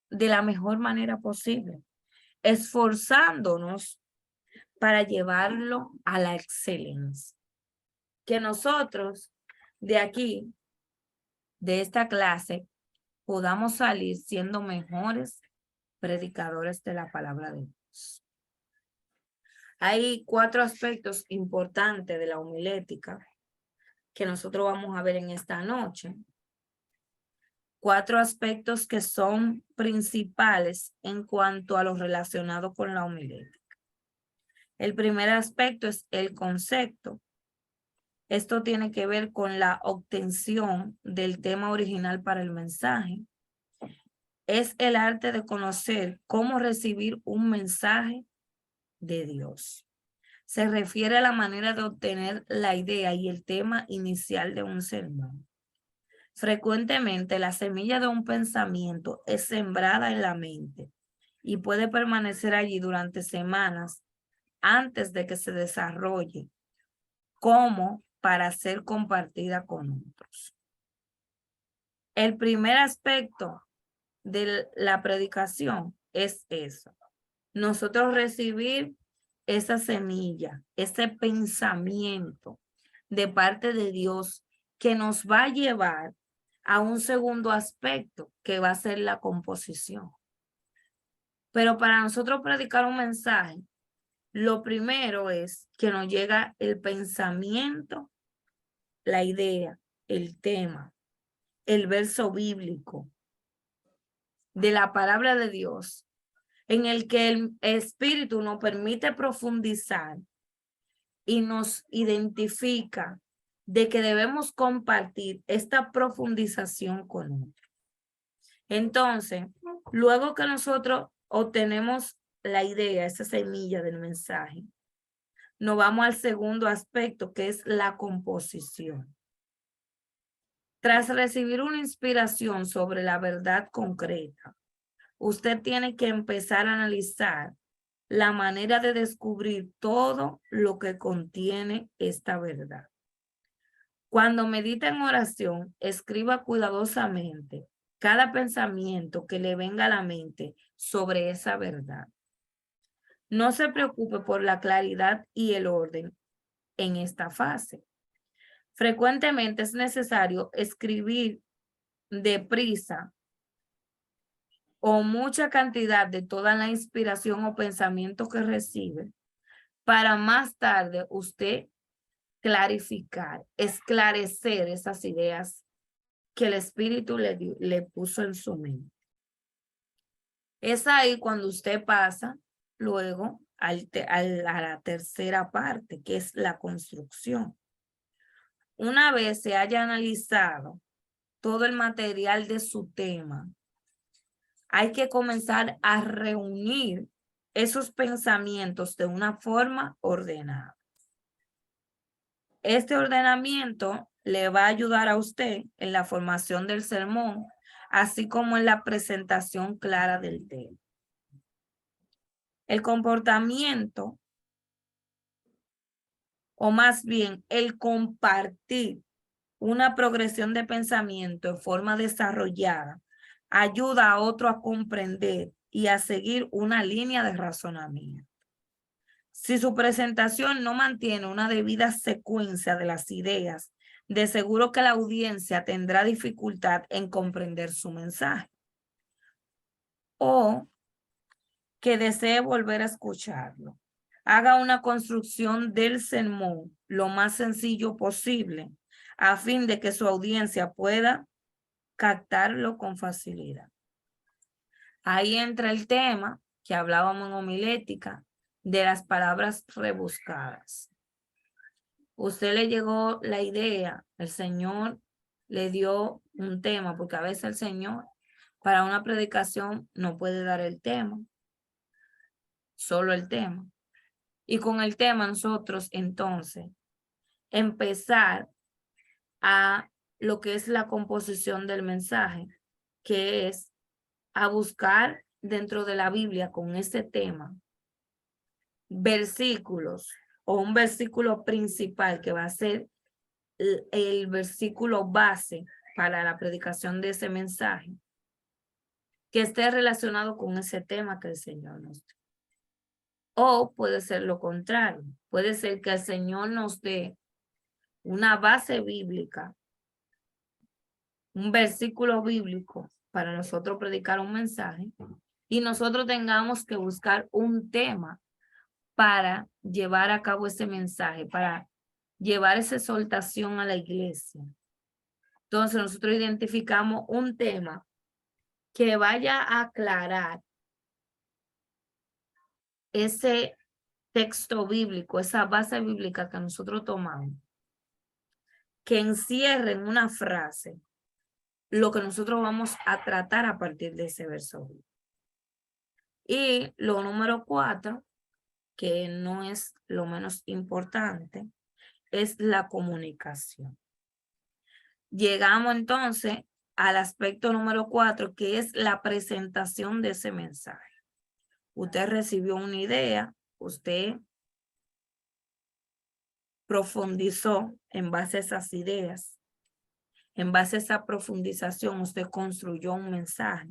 de la mejor manera posible, esforzándonos para llevarlo a la excelencia. Que nosotros de aquí, de esta clase, podamos salir siendo mejores predicadores de la palabra de Dios. Hay 4 aspectos importantes de la homilética que nosotros vamos a ver en esta noche. 4 aspectos que son principales en cuanto a lo relacionado con la homilética. El primer aspecto es el concepto. Esto tiene que ver con la obtención del tema original para el mensaje. Es el arte de conocer cómo recibir un mensaje de Dios. Se refiere a la manera de obtener la idea y el tema inicial de un sermón. Frecuentemente, la semilla de un pensamiento es sembrada en la mente y puede permanecer allí durante semanas antes de que se desarrolle como para ser compartida con otros. El primer aspecto de la predicación es eso. Nosotros recibir esa semilla, ese pensamiento de parte de Dios que nos va a llevar a un segundo aspecto que va a ser la composición. Pero para nosotros predicar un mensaje, lo primero es que nos llega el pensamiento, la idea, el tema, el verso bíblico de la palabra de Dios, en el que el Espíritu nos permite profundizar y nos identifica de que debemos compartir esta profundización con otros. Entonces, luego que nosotros obtenemos la idea, esa semilla del mensaje, nos vamos al segundo aspecto, que es la composición. Tras recibir una inspiración sobre la verdad concreta, usted tiene que empezar a analizar la manera de descubrir todo lo que contiene esta verdad. Cuando medita en oración, escriba cuidadosamente cada pensamiento que le venga a la mente sobre esa verdad. No se preocupe por la claridad y el orden en esta fase. Frecuentemente es necesario escribir deprisa o mucha cantidad de toda la inspiración o pensamiento que recibe para más tarde usted clarificar, esclarecer esas ideas que el Espíritu le puso en su mente. Es ahí cuando usted pasa luego a la tercera parte, que es la construcción. Una vez se haya analizado todo el material de su tema, hay que comenzar a reunir esos pensamientos de una forma ordenada. Este ordenamiento le va a ayudar a usted en la formación del sermón, así como en la presentación clara del tema. El comportamiento, o más bien el compartir una progresión de pensamiento en forma desarrollada, ayuda a otro a comprender y a seguir una línea de razonamiento. Si su presentación no mantiene una debida secuencia de las ideas, de seguro que la audiencia tendrá dificultad en comprender su mensaje o que desee volver a escucharlo. Haga una construcción del sermón lo más sencillo posible a fin de que su audiencia pueda captarlo con facilidad. Ahí entra el tema que hablábamos en homilética de las palabras rebuscadas. Usted le llegó la idea, el Señor le dio un tema, porque a veces el Señor para una predicación no puede dar el tema, solo el tema. Y con el tema nosotros entonces empezar a lo que es la composición del mensaje, que es a buscar dentro de la Biblia con ese tema versículos o un versículo principal que va a ser el versículo base para la predicación de ese mensaje, que esté relacionado con ese tema que el Señor nos dé. O puede ser lo contrario, puede ser que el Señor nos dé una base bíblica, un versículo bíblico para nosotros predicar un mensaje y nosotros tengamos que buscar un tema para llevar a cabo ese mensaje, para llevar esa exhortación a la iglesia. Entonces nosotros identificamos un tema que vaya a aclarar ese texto bíblico, esa base bíblica que nosotros tomamos que encierre en una frase lo que nosotros vamos a tratar a partir de ese verso. Y lo número 4, que no es lo menos importante, es la comunicación. Llegamos entonces al aspecto número 4, que es la presentación de ese mensaje. Usted recibió una idea, usted profundizó en base a esas ideas. En base a esa profundización, usted construyó un mensaje.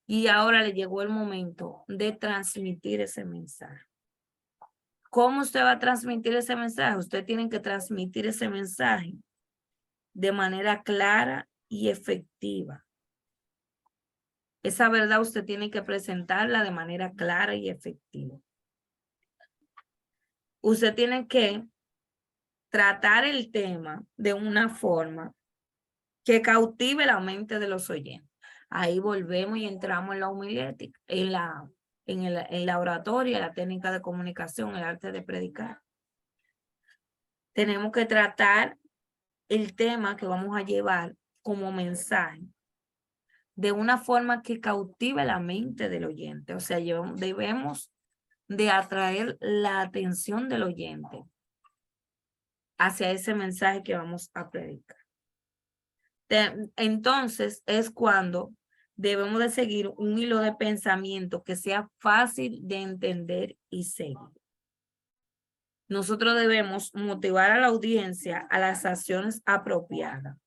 Y ahora le llegó el momento de transmitir ese mensaje. ¿Cómo usted va a transmitir ese mensaje? Usted tiene que transmitir ese mensaje de manera clara y efectiva. Esa verdad usted tiene que presentarla de manera clara y efectiva. Usted tiene que tratar el tema de una forma que cautive la mente de los oyentes. Ahí volvemos y entramos en la homilética, en la oratoria, la técnica de comunicación, el arte de predicar. Tenemos que tratar el tema que vamos a llevar como mensaje de una forma que cautive la mente del oyente. O sea, debemos de atraer la atención del oyente hacia ese mensaje que vamos a predicar. Entonces es cuando debemos de seguir un hilo de pensamiento que sea fácil de entender y seguir. Nosotros debemos motivar a la audiencia a las acciones apropiadas,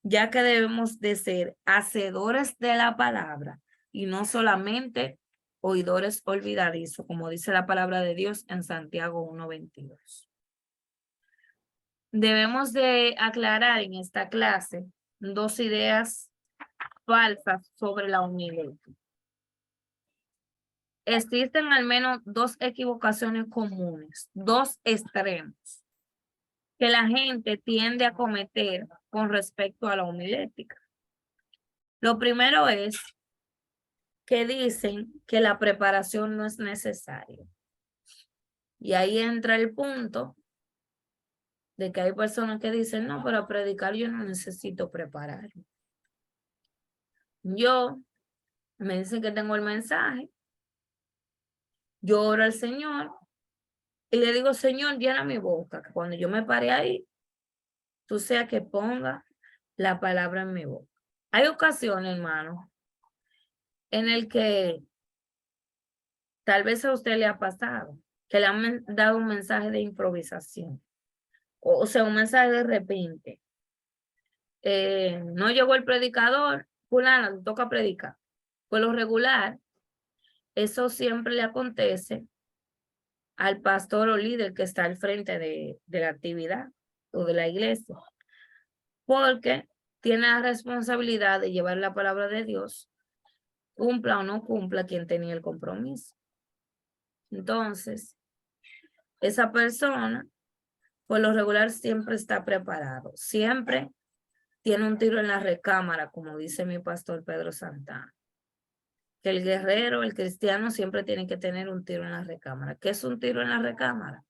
ya que debemos de ser hacedores de la palabra y no solamente oidores olvidadizos, como dice la palabra de Dios en Santiago 1:22. Debemos de aclarar en esta clase 2 ideas falsas sobre la homilética. Existen al menos 2 equivocaciones comunes, 2 extremos que la gente tiende a cometer con respecto a la homilética. Lo primero es que dicen que la preparación no es necesaria. Y ahí entra el punto de que hay personas que dicen, no, para predicar yo no necesito prepararme. Me dicen que tengo el mensaje, yo oro al Señor y le digo, Señor, llena mi boca, que cuando yo me pare ahí, tú seas que ponga la palabra en mi boca. Hay ocasiones, hermano, en el que tal vez a usted le ha pasado, que le han dado un mensaje de improvisación, o sea, un mensaje de repente. No llegó el predicador, fulana, le toca predicar. Por lo regular, eso siempre le acontece al pastor o líder que está al frente de la actividad o de la iglesia, porque tiene la responsabilidad de llevar la palabra de Dios, cumpla o no cumpla quien tenía el compromiso. Entonces, esa persona, por lo regular, siempre está preparado, siempre tiene un tiro en la recámara, como dice mi pastor Pedro Santana. Que el guerrero, el cristiano, siempre tiene que tener un tiro en la recámara. ¿Qué es un tiro en la recámara?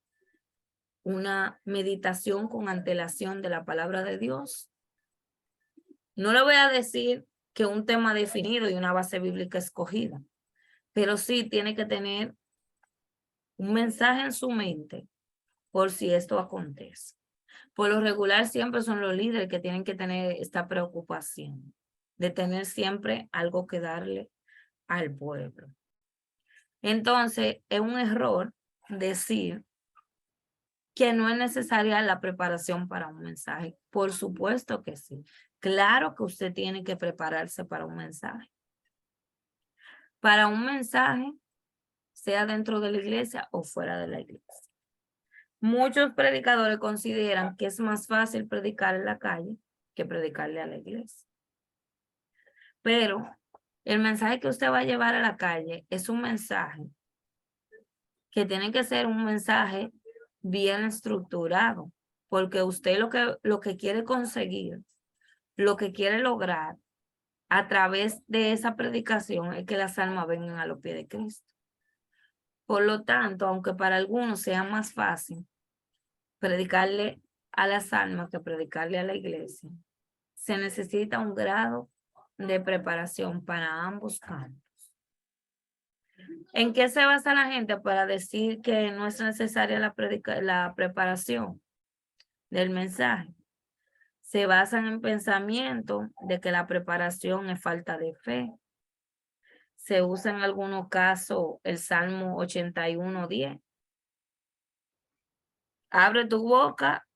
Una meditación con antelación de la palabra de Dios. No le voy a decir que un tema definido y una base bíblica escogida, pero sí tiene que tener un mensaje en su mente por si esto acontece. Por lo regular siempre son los líderes que tienen que tener esta preocupación de tener siempre algo que darle al pueblo. Entonces, es un error decir que no es necesaria la preparación para un mensaje. Por supuesto que sí. Claro que usted tiene que prepararse para un mensaje. Para un mensaje, sea dentro de la iglesia o fuera de la iglesia. Muchos predicadores consideran que es más fácil predicar en la calle que predicarle a la iglesia. Pero el mensaje que usted va a llevar a la calle es un mensaje que tiene que ser un mensaje bien estructurado, porque usted lo que quiere conseguir, lo que quiere lograr a través de esa predicación es que las almas vengan a los pies de Cristo. Por lo tanto, aunque para algunos sea más fácil predicarle a las almas que predicarle a la iglesia, se necesita un grado de preparación para ambos campos. ¿En qué se basa la gente para decir que no es necesaria la preparación del mensaje? Se basan en pensamiento de que la preparación es falta de fe. Se usa en algunos casos el Salmo 81:10. Abre tu boca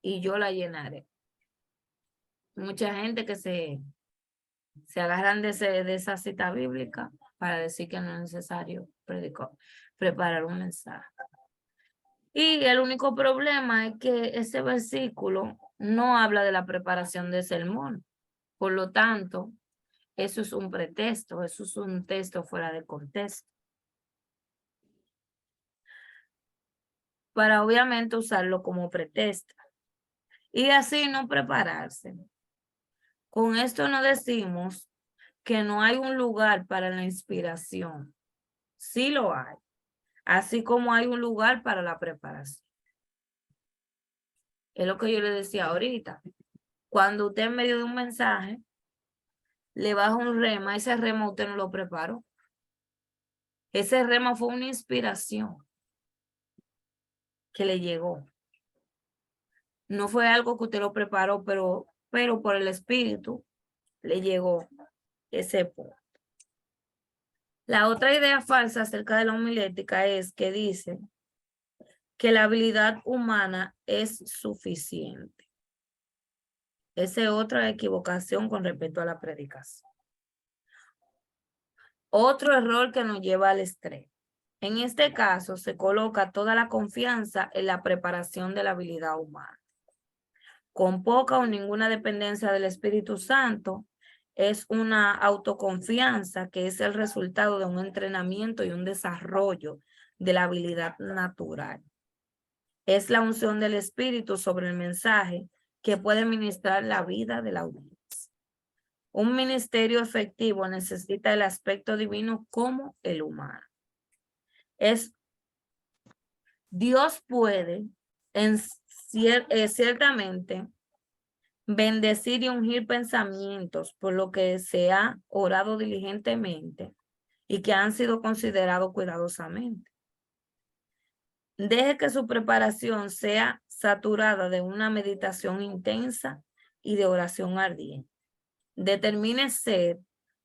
y yo la llenaré. Mucha gente que se agarran de esa cita bíblica para decir que no es necesario preparar un mensaje. Y el único problema es que ese versículo no habla de la preparación de sermón. Por lo tanto, eso es un pretexto, eso es un texto fuera de contexto. Para obviamente usarlo como pretexto. Y así no prepararse. Con esto no decimos que no hay un lugar para la inspiración. Sí lo hay. Así como hay un lugar para la preparación. Es lo que yo le decía ahorita. Cuando usted en medio de un mensaje le baja un rema, ese rema usted no lo preparó. Ese rema fue una inspiración que le llegó. No fue algo que usted lo preparó, pero por el Espíritu le llegó ese punto. La otra idea falsa acerca de la homilética es que dice que la habilidad humana es suficiente. Esa es otra equivocación con respecto a la predicación. Otro error que nos lleva al estrés. En este caso, se coloca toda la confianza en la preparación de la habilidad humana. Con poca o ninguna dependencia del Espíritu Santo, es una autoconfianza que es el resultado de un entrenamiento y un desarrollo de la habilidad natural. Es la unción del Espíritu sobre el mensaje que puede ministrar la vida de la audiencia. Un ministerio efectivo necesita el aspecto divino como el humano. Dios puede ciertamente bendecir y ungir pensamientos por lo que se ha orado diligentemente y que han sido considerados cuidadosamente. Deje que su preparación sea saturada de una meditación intensa y de oración ardiente. Determine ser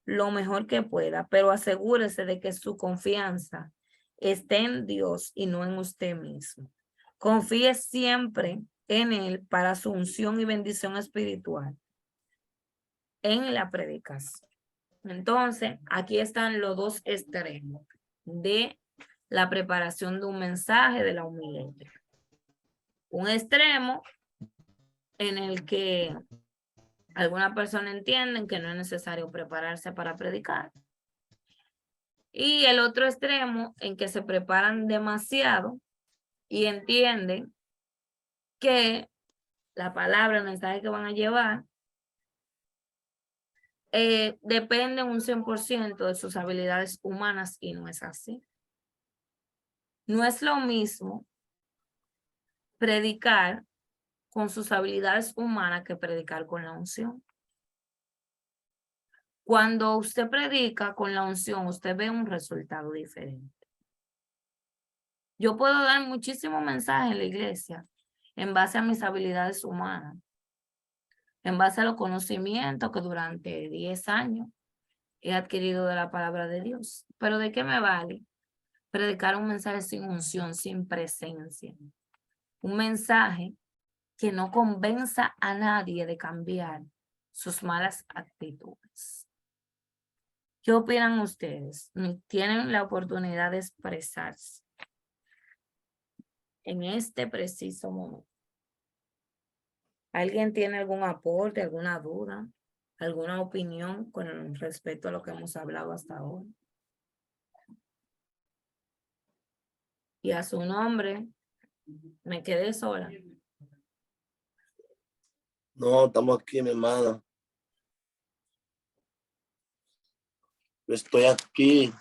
lo mejor que pueda, pero asegúrese de que su confianza esté en Dios y no en usted mismo. Confíe siempre en Él para su unción y bendición espiritual en la predicación. Entonces, aquí están los dos extremos de la preparación de un mensaje de la homilética. Un extremo en el que algunas personas entienden que no es necesario prepararse para predicar. Y el otro extremo en que se preparan demasiado y entienden que la palabra, el mensaje que van a llevar, depende un 100% de sus habilidades humanas y no es así. No es lo mismo predicar con sus habilidades humanas que predicar con la unción. Cuando usted predica con la unción, usted ve un resultado diferente. Yo puedo dar muchísimos mensajes en la iglesia en base a mis habilidades humanas, en base a los conocimientos que durante 10 años he adquirido de la palabra de Dios. Pero ¿de qué me vale predicar un mensaje sin unción, sin presencia? Un mensaje que no convenza a nadie de cambiar sus malas actitudes. ¿Qué opinan ustedes? Tienen la oportunidad de expresarse en este preciso momento. ¿Alguien tiene algún aporte, alguna duda, alguna opinión con respecto a lo que hemos hablado hasta ahora? Y a su nombre, me quedé sola. No, estamos aquí, mi hermana. Yo estoy aquí.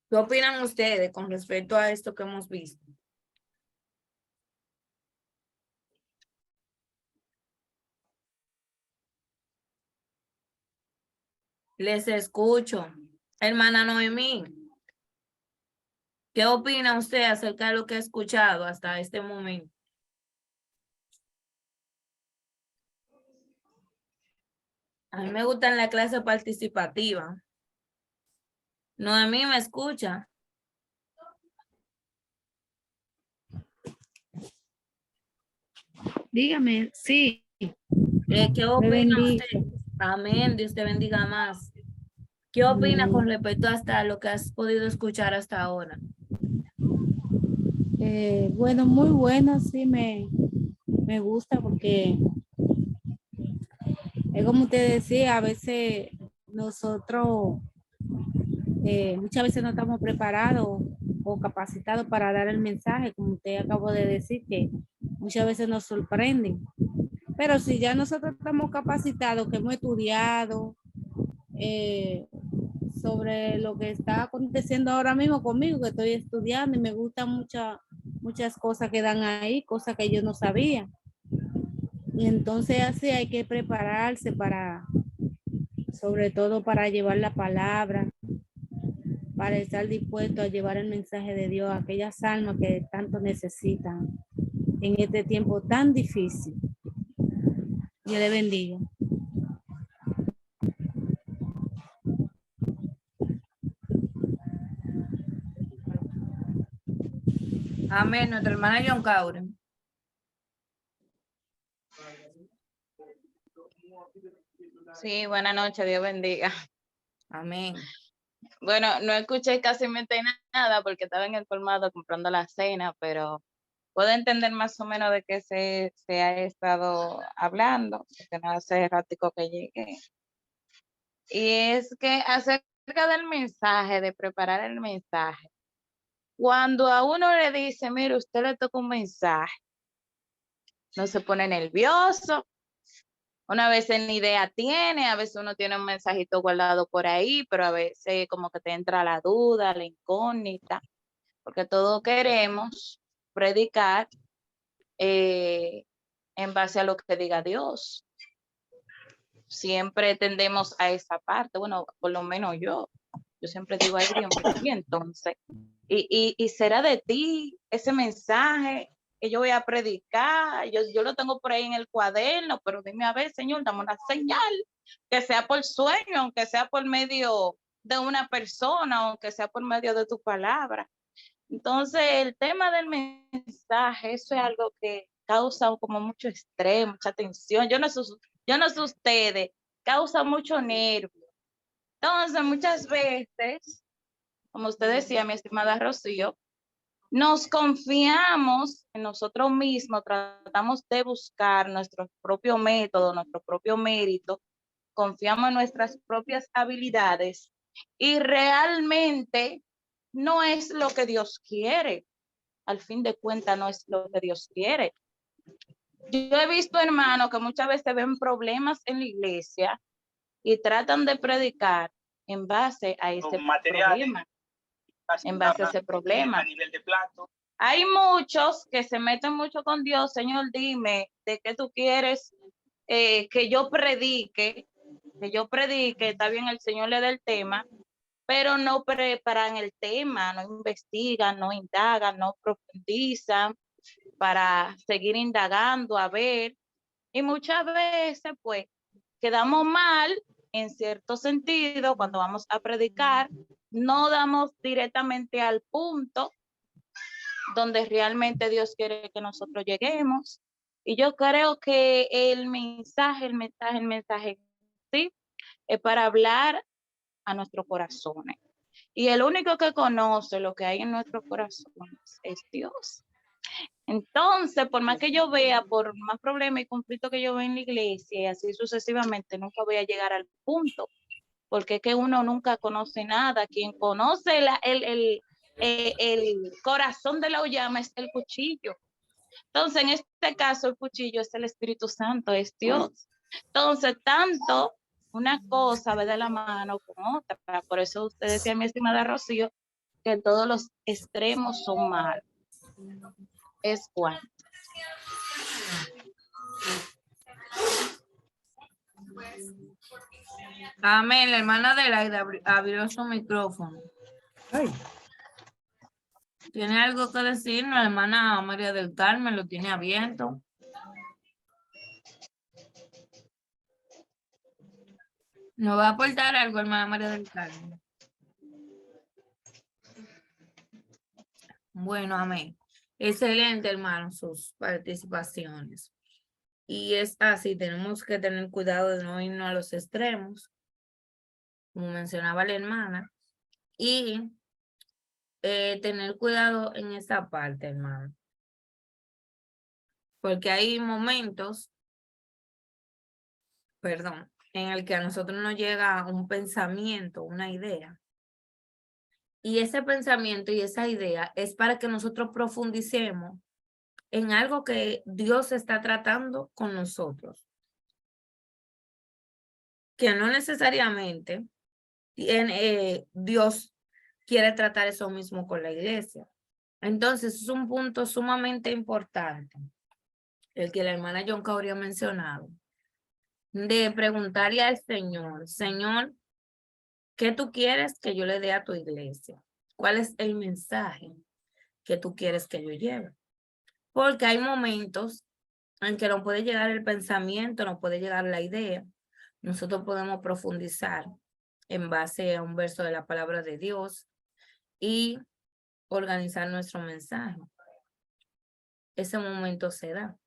¿Qué opinan ustedes con respecto a esto que hemos visto? Les escucho. Hermana Noemí, ¿qué opina usted acerca de lo que ha escuchado hasta este momento? A mí me gusta la clase participativa. Noemí, ¿me escucha? Dígame, sí, ¿Qué me opina bendiga. usted? Amén, Dios te bendiga más. ¿Qué opina con respecto hasta lo que has podido escuchar hasta ahora? Bueno, muy bueno, sí, me gusta porque es como usted decía, a veces nosotros muchas veces no estamos preparados o capacitados para dar el mensaje, como usted acabó de decir, que muchas veces nos sorprenden. Pero si ya nosotros estamos capacitados, que hemos estudiado eh, sobre lo que está aconteciendo ahora mismo conmigo, que estoy estudiando y me gustan muchas cosas que dan ahí, cosas que yo no sabía. Y entonces así hay que prepararse para, sobre todo para llevar la palabra, para estar dispuesto a llevar el mensaje de Dios a aquellas almas que tanto necesitan en este tiempo tan difícil. Dios le bendiga. Amén, nuestra hermana John Cauren. Sí, buenas noches, Dios bendiga. Amén. Bueno, no escuché casi nada porque estaba en el colmado comprando la cena, pero puedo entender más o menos de qué se ha estado hablando, porque no hace ratico que llegué. Y es que acerca del mensaje, de preparar el mensaje, cuando a uno le dice, mire, usted le toca un mensaje, no se pone nervioso. Una vez ni idea tiene, a veces uno tiene un mensajito guardado por ahí, pero a veces como que te entra la duda, la incógnita, porque todos queremos predicar en base a lo que diga Dios. Siempre tendemos a esa parte, bueno, por lo menos yo siempre digo, ay Dios mío, y entonces, y será de ti ese mensaje que yo voy a predicar, yo lo tengo por ahí en el cuaderno, pero dime a ver, Señor, dame una señal, que sea por sueño, aunque sea por medio de una persona, aunque sea por medio de tu palabra. Entonces, el tema del mensaje, eso es algo que causa como mucho estrés, mucha tensión. Yo no sé ustedes, causa mucho nervio. Entonces, muchas veces, como usted decía, mi estimada Rocío, nos confiamos en nosotros mismos, tratamos de buscar nuestro propio método, nuestro propio mérito, confiamos en nuestras propias habilidades y realmente no es lo que Dios quiere. Al fin de cuentas, no es lo que Dios quiere. Yo he visto, hermanos, que muchas veces ven problemas en la iglesia y tratan de predicar en base a ese problema, en base a ese problema. A nivel de plato. Hay muchos que se meten mucho con Dios. Señor, dime de qué tú quieres que yo predique, está bien, el Señor le da el tema, pero no preparan el tema, no investigan, no indagan, no profundizan para seguir indagando, a ver, y muchas veces pues quedamos mal en cierto sentido cuando vamos a predicar, no damos directamente al punto donde realmente Dios quiere que nosotros lleguemos. Y yo creo que el mensaje, sí, es para hablar a nuestros corazones. Y el único que conoce lo que hay en nuestros corazones es Dios. Entonces, por más que yo vea, por más problemas y conflictos que yo vea en la iglesia y así sucesivamente, nunca voy a llegar al punto, porque es que uno nunca conoce nada. Quien conoce el corazón de la llama es el cuchillo. Entonces, en este caso, el cuchillo es el Espíritu Santo, es Dios. Entonces, tanto una cosa va de la mano con otra. Por eso usted decía, mi estimada Rocío, que todos los extremos son malos. Es cuanto. Amén. La hermana Adelaida abrió su micrófono. Ay, ¿Tiene algo que decir? La hermana María del Carmen lo tiene abierto. ¿Nos va a aportar algo, hermana María del Carmen? Bueno, amén. Excelente, hermano, sus participaciones. Y es así, tenemos que tener cuidado de no irnos a los extremos, como mencionaba la hermana, y tener cuidado en esa parte, hermano. Porque hay momentos, perdón, en el que a nosotros nos llega un pensamiento, una idea. Y ese pensamiento y esa idea es para que nosotros profundicemos en algo que Dios está tratando con nosotros. Que no necesariamente Dios quiere tratar eso mismo con la iglesia. Entonces, es un punto sumamente importante, el que la hermana John habría mencionado, de preguntarle al Señor, Señor, ¿qué tú quieres que yo le dé a tu iglesia? ¿Cuál es el mensaje que tú quieres que yo lleve? Porque hay momentos en que nos puede llegar el pensamiento, nos puede llegar la idea. Nosotros podemos profundizar en base a un verso de la palabra de Dios y organizar nuestro mensaje. Ese momento se da.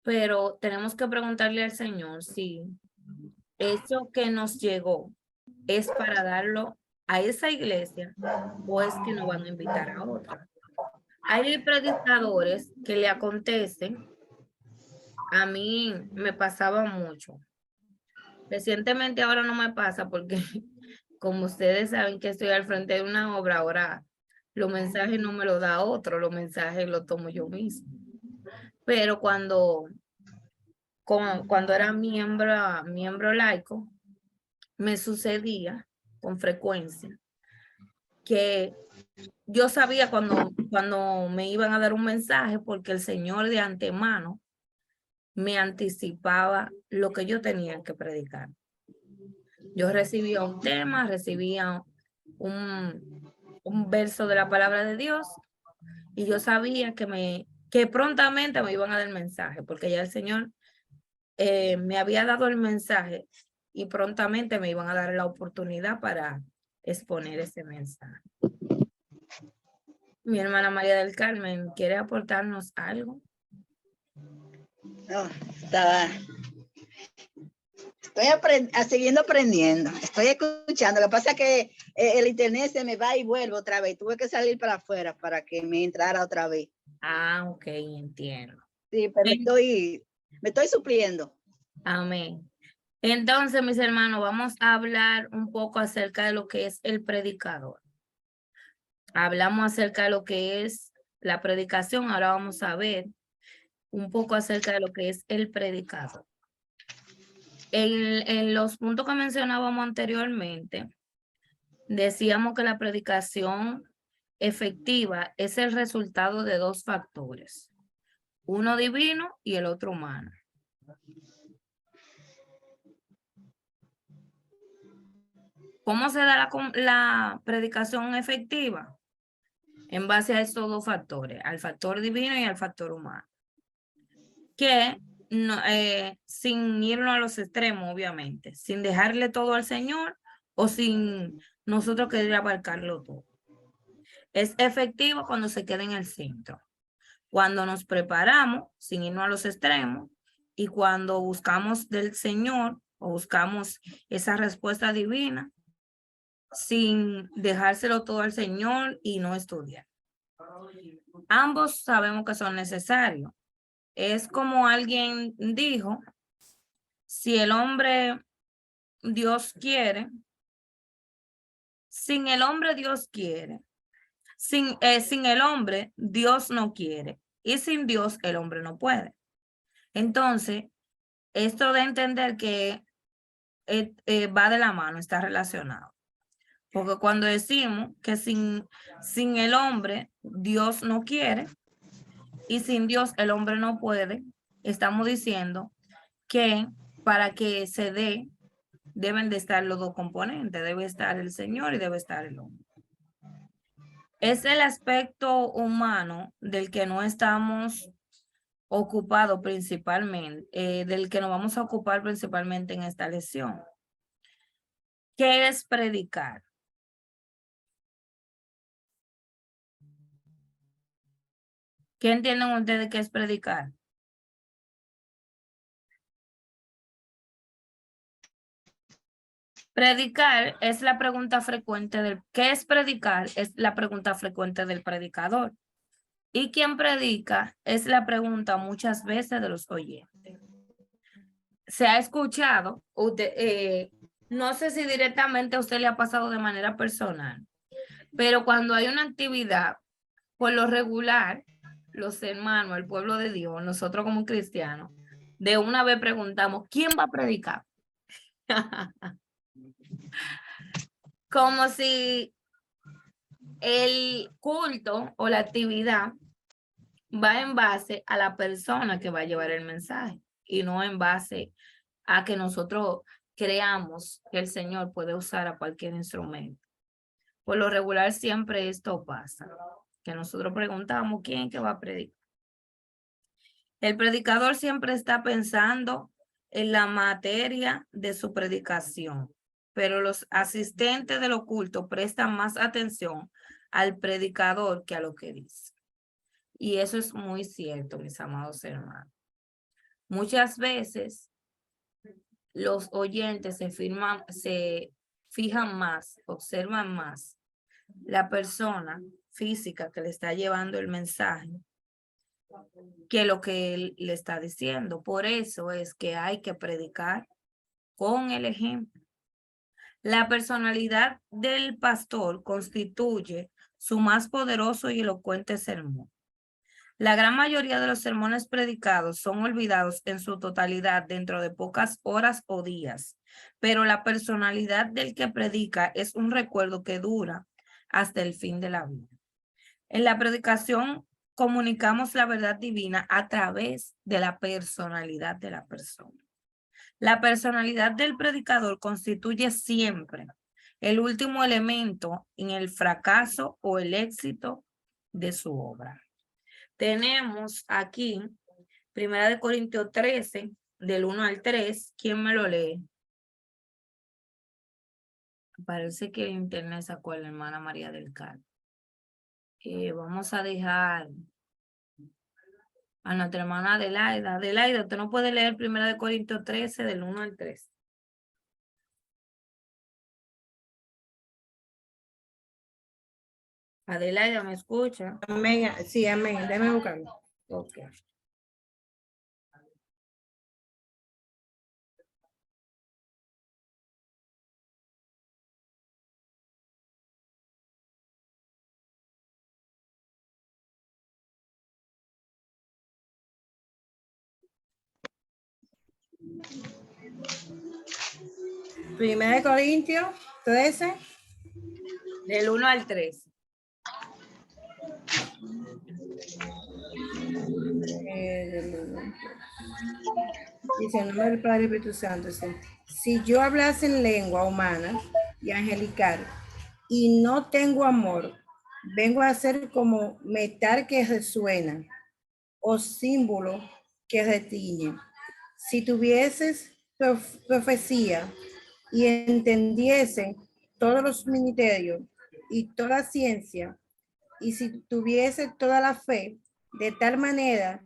Pero tenemos que preguntarle al Señor si eso que nos llegó es para darlo a esa iglesia o es que nos van a invitar a otra. Hay predicadores que le acontecen, a mí me pasaba mucho. Recientemente ahora no me pasa porque como ustedes saben que estoy al frente de una obra, ahora los mensajes no me los da otro, los mensajes los tomo yo mismo. Pero cuando era miembro laico, me sucedía con frecuencia que yo sabía cuando me iban a dar un mensaje porque el Señor de antemano me anticipaba lo que yo tenía que predicar. Yo recibía un tema, recibía un verso de la palabra de Dios y yo sabía que prontamente me iban a dar el mensaje porque ya el Señor me había dado el mensaje y prontamente me iban a dar la oportunidad para exponer ese mensaje. Mi hermana María del Carmen, ¿quiere aportarnos algo? No, estoy siguiendo aprendiendo, estoy escuchando. Lo que pasa es que el internet se me va y vuelve otra vez. Tuve que salir para afuera para que me entrara otra vez. Ah, ok, entiendo. Sí, pero me estoy supliendo. Amén. Entonces, mis hermanos, vamos a hablar un poco acerca de lo que es el predicador. Hablamos acerca de lo que es la predicación, ahora vamos a ver un poco acerca de lo que es el predicador. En los puntos que mencionábamos anteriormente, decíamos que la predicación efectiva es el resultado de dos factores, uno divino y el otro humano. ¿Cómo se da la predicación efectiva? En base a estos dos factores, al factor divino y al factor humano. Que no, sin irnos a los extremos, obviamente, sin dejarle todo al Señor o sin nosotros querer abarcarlo todo. Es efectivo cuando se queda en el centro, cuando nos preparamos sin irnos a los extremos y cuando buscamos del Señor o buscamos esa respuesta divina sin dejárselo todo al Señor y no estudiar. Ambos sabemos que son necesarios. Es como alguien dijo, si el hombre Dios quiere, sin el hombre Dios quiere, sin el hombre Dios no quiere y sin Dios el hombre no puede. Entonces, esto de entender que va de la mano, está relacionado. Porque cuando decimos que sin el hombre Dios no quiere y sin Dios el hombre no puede, estamos diciendo que para que se dé, deben de estar los dos componentes, debe estar el Señor y debe estar el hombre. Es el aspecto humano del que no estamos ocupados principalmente, del que nos vamos a ocupar principalmente en esta lección. ¿Qué es predicar? ¿Qué entienden ustedes que es predicar? Predicar es la pregunta frecuente del ¿qué es predicar? Es la pregunta frecuente del predicador. Y quien predica es la pregunta muchas veces de los oyentes. Se ha escuchado, usted, no sé si directamente a usted le ha pasado de manera personal, pero cuando hay una actividad, por lo regular, los hermanos, el pueblo de Dios, nosotros como cristianos, de una vez preguntamos, ¿quién va a predicar? Como si el culto o la actividad va en base a la persona que va a llevar el mensaje y no en base a que nosotros creamos que el Señor puede usar a cualquier instrumento. Por lo regular siempre esto pasa, que nosotros preguntamos quién que va a predicar. El predicador siempre está pensando en la materia de su predicación, pero los asistentes del oculto prestan más atención al predicador que a lo que dice. Y eso es muy cierto, mis amados hermanos. Muchas veces los oyentes se fijan más, observan más la persona física que le está llevando el mensaje que lo que él le está diciendo. Por eso es que hay que predicar con el ejemplo. La personalidad del pastor constituye su más poderoso y elocuente sermón. La gran mayoría de los sermones predicados son olvidados en su totalidad dentro de pocas horas o días, pero la personalidad del que predica es un recuerdo que dura hasta el fin de la vida. En la predicación comunicamos la verdad divina a través de la personalidad de la persona. La personalidad del predicador constituye siempre el último elemento en el fracaso o el éxito de su obra. Tenemos aquí 1 Corintios 13, del 1 al 3. ¿Quién me lo lee? Parece que el internet sacó a la hermana María del Carmen. Vamos a dejar a nuestra hermana Adelaida. Adelaida, usted no puede leer 1 Corintios 13, del 1 al 3. Adelaida, ¿me escucha? Amén. Sí, amén. Déjame buscarlo. Ok. Primera de Corintios 13. Del 1 al 3. Dice en nombre del Padre y Espíritu Santo. Dice, si yo hablase en lengua humana y angelical y no tengo amor, vengo a ser como metal que resuena o símbolo que retiñe. Si tuvieses profecía y entendiesen todos los ministerios y toda ciencia, y si tuviese toda la fe, de tal manera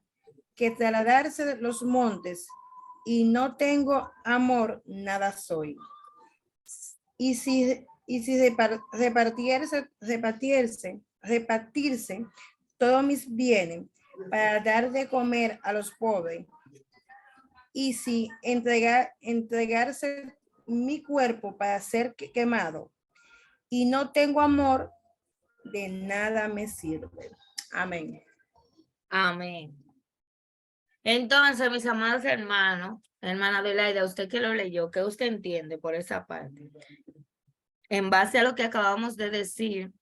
que trasladarse los montes, y no tengo amor, nada soy. Y si repartirse todos mis bienes para dar de comer a los pobres, y si entregarse mi cuerpo para ser quemado, y no tengo amor, de nada me sirve. Amén. Amén. Entonces, mis amados hermanos, hermana Adelaida, usted que lo leyó, ¿qué usted entiende por esa parte? En base a lo que acabamos de decir,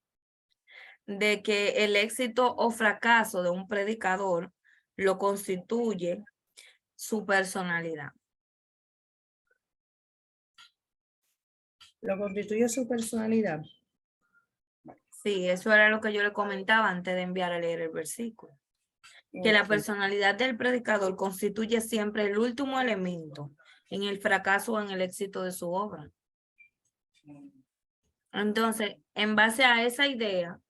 de que el éxito o fracaso de un predicador lo constituye su personalidad. Lo constituye su personalidad. Sí, eso era lo que yo le comentaba antes de enviar a leer el versículo. Que la Ok. personalidad del predicador constituye siempre el último elemento en el fracaso o en el éxito de su obra. Entonces, en base a esa idea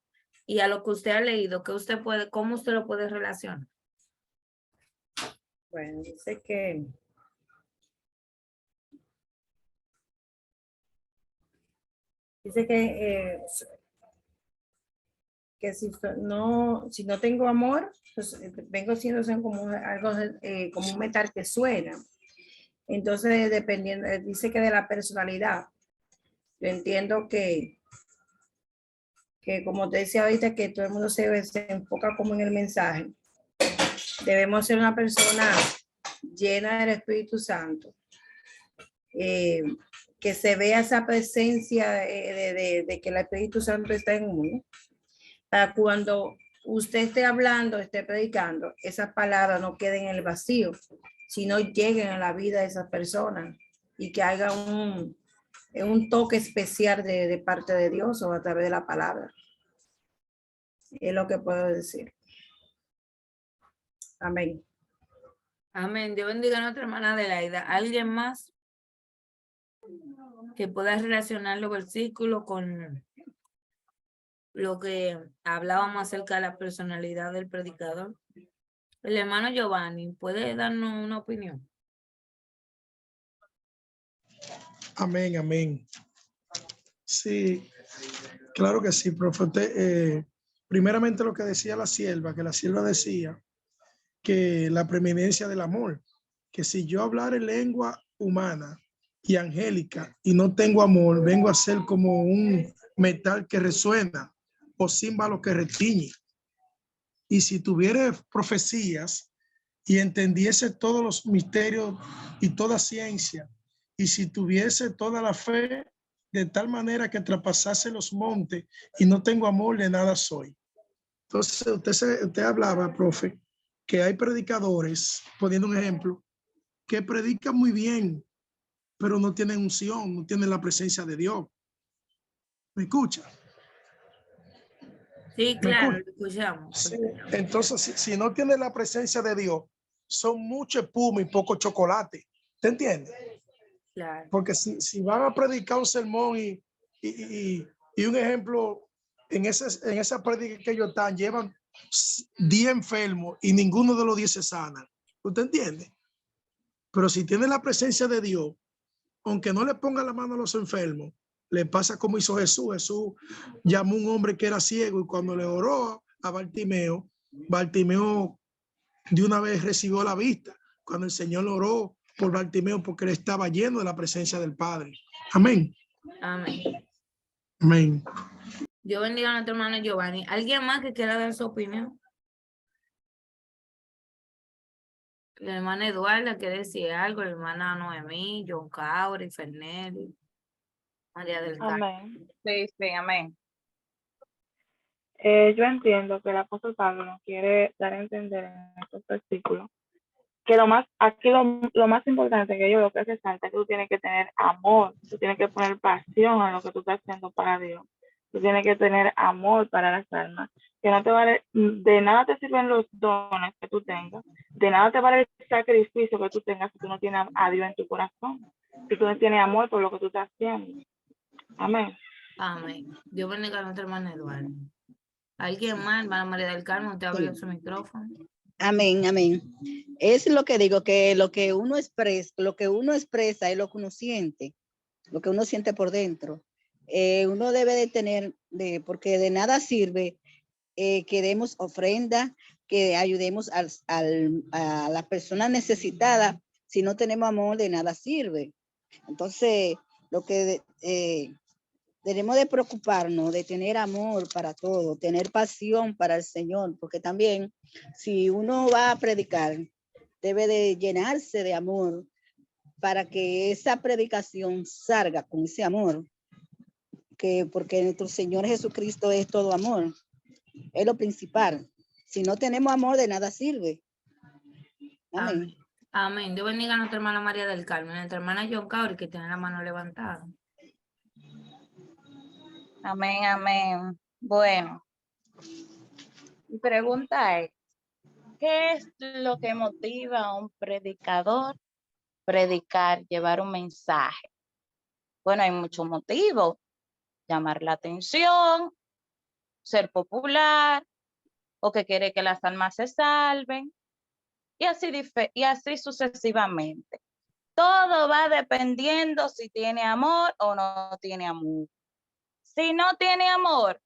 y a lo que usted ha leído, ¿cómo usted lo puede relacionar? Bueno, dice que que si no tengo amor, pues vengo siendo como algo como un metal que suena. Entonces, dependiendo, dice que de la personalidad. Yo entiendo que como te decía ahorita, que todo el mundo se enfoca como en el mensaje. Debemos ser una persona llena del Espíritu Santo. Que se vea esa presencia de que el Espíritu Santo está en uno. Para cuando usted esté hablando, esté predicando, esas palabras no queden en el vacío, sino lleguen a la vida de esas personas y que haga un toque especial de parte de Dios o a través de la palabra. Es lo que puedo decir. Amén. Amén. Dios bendiga a nuestra hermana Adelaida. ¿Alguien más que pueda relacionar los versículos con lo que hablábamos acerca de la personalidad del predicador? El hermano Giovanni, ¿puede darnos una opinión? Amén, amén. Sí, claro que sí, profe. Primeramente lo que decía la sierva, que la sierva decía que la preeminencia del amor, que si yo hablar en lengua humana y angélica y no tengo amor, vengo a ser como un metal que resuena o címbalo que retiñe. Y si tuviera profecías y entendiese todos los misterios y toda ciencia, y si tuviese toda la fe de tal manera que traspasase los montes y no tengo amor, de nada soy. Entonces, usted hablaba, profe, que hay predicadores, poniendo un ejemplo, que predican muy bien, pero no tienen unción, no tienen la presencia de Dios. ¿Me escucha? Sí, ¿Me claro, escucha? lo escuchamos. Sí. Entonces, si no tiene la presencia de Dios, son mucho espuma y poco chocolate. ¿Te entiendes? Claro. Porque si van a predicar un sermón y un ejemplo, en esa predica que ellos están, llevan 10 enfermos y ninguno de los 10 se sana. ¿Usted entiende? Pero si tiene la presencia de Dios, aunque no le ponga la mano a los enfermos, le pasa como hizo Jesús. Jesús llamó a un hombre que era ciego y cuando le oró a Bartimeo, Bartimeo de una vez recibió la vista. Cuando el Señor oró por Bartimeo, porque él estaba lleno de la presencia del Padre. Amén. Amén. Amén. Dios bendiga a nuestro hermano Giovanni. ¿Alguien más que quiera dar su opinión? La hermana Eduarda quiere decir algo, la hermana Noemí, John Cauri, Fernelli, María del Carmen. Amén. Sí, sí, amén. Yo entiendo que el apóstol Pablo nos quiere dar a entender en estos versículos que lo más importante que yo lo que resalta es que tú tienes que tener amor, tú tienes que poner pasión en lo que tú estás haciendo para Dios, tú tienes que tener amor para las almas, que no te vale, de nada te sirven los dones que tú tengas, de nada te vale el sacrificio que tú tengas si tú no tienes a Dios en tu corazón, si tú no tienes amor por lo que tú estás haciendo. Amén. Amén. Dios bendiga a nuestra hermana Eduarda. ¿Alguien más, hermana María del Carmen? Usted abrió su micrófono. Amén, amén. Es lo que digo, que lo que uno expresa es lo que uno siente por dentro. Uno debe de tener, porque de nada sirve que demos ofrenda, que ayudemos a la persona necesitada. Si no tenemos amor, de nada sirve. Entonces, lo que tenemos de preocuparnos, de tener amor para todo, tener pasión para el Señor, porque también si uno va a predicar, debe de llenarse de amor para que esa predicación salga con ese amor, porque nuestro Señor Jesucristo es todo amor, es lo principal. Si no tenemos amor, de nada sirve. Amén. Amén. Dios bendiga a nuestra hermana María del Carmen, a nuestra hermana John Cauri, que tiene la mano levantada. Amén, amén. Bueno, mi pregunta es, ¿qué es lo que motiva a un predicador predicar, llevar un mensaje? Bueno, hay muchos motivos. Llamar la atención, ser popular, o que quiere que las almas se salven, y así sucesivamente. Todo va dependiendo si tiene amor o no tiene amor. Si no tiene amor,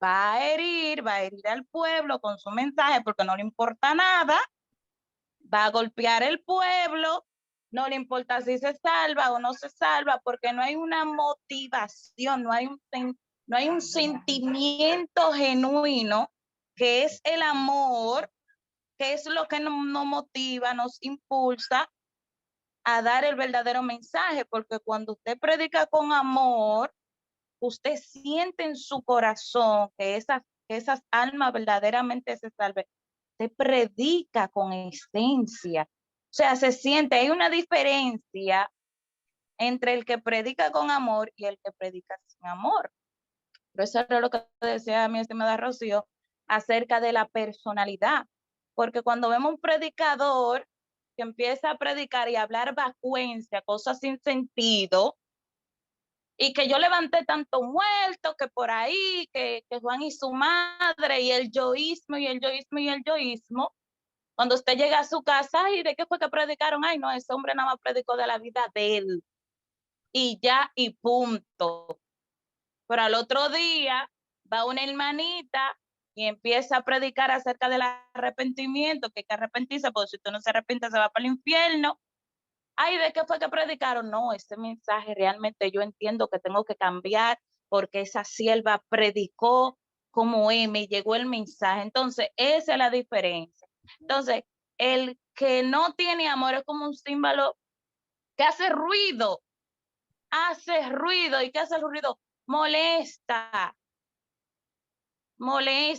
va a herir al pueblo con su mensaje porque no le importa nada, va a golpear el pueblo, no le importa si se salva o no se salva, porque no hay una motivación, no hay un sentimiento genuino, que es el amor, que es lo que nos motiva, nos impulsa a dar el verdadero mensaje, porque cuando usted predica con amor, usted siente en su corazón que esas almas verdaderamente se salven. Usted predica con esencia. O sea, se siente, hay una diferencia entre el que predica con amor y el que predica sin amor. Pero eso era lo que decía mi estimada Rocío acerca de la personalidad. Porque cuando vemos un predicador que empieza a predicar y a hablar vacuencia, cosas sin sentido, y que yo levanté tanto muerto, que por ahí, que Juan y su madre, y el yoísmo, y el yoísmo, y el yoísmo, cuando usted llega a su casa, ¿y de qué fue que predicaron? Ay, no, ese hombre nada más predicó de la vida de él, y ya, y punto. Pero al otro día va una hermanita y empieza a predicar acerca del arrepentimiento, que hay que arrepentirse, porque si usted no se arrepiente se va para el infierno. Ay, ¿de qué fue que predicaron? No, ese mensaje realmente yo entiendo que tengo que cambiar porque esa sierva predicó como me llegó el mensaje. Entonces, esa es la diferencia. Entonces, el que no tiene amor es como un símbolo que hace ruido. ¿Y qué hace ruido? Molesta.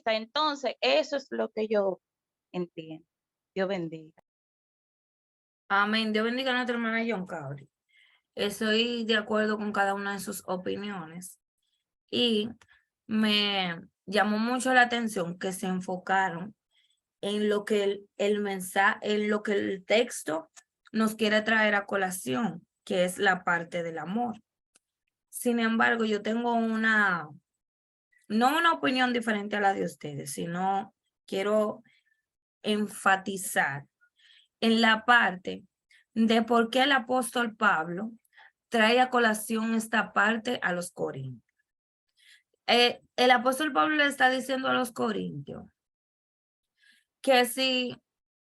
Entonces, eso es lo que yo entiendo. Dios bendiga. Amén. Dios bendiga a nuestra hermana John Cabri. Estoy de acuerdo con cada una de sus opiniones. Y me llamó mucho la atención que se enfocaron en lo que el mensaje, en lo que el texto nos quiere traer a colación, que es la parte del amor. Sin embargo, yo tengo no una opinión diferente a la de ustedes, sino quiero enfatizar en la parte de por qué el apóstol Pablo trae a colación esta parte a los corintios. El apóstol Pablo le está diciendo a los corintios que si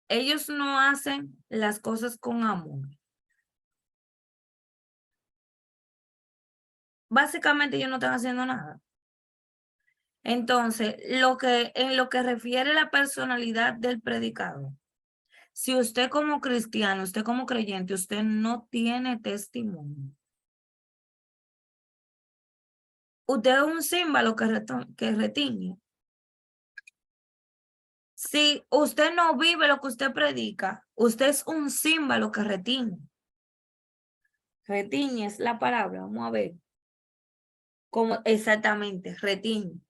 ellos no hacen las cosas con amor, básicamente ellos no están haciendo nada. Entonces, en lo que refiere a la personalidad del predicador, si usted como cristiano, usted como creyente, usted no tiene testimonio, usted es un símbolo que retiñe. Si usted no vive lo que usted predica, usted es un símbolo que retiñe. Retiñe es la palabra, vamos a ver. ¿Cómo exactamente? Retiñe.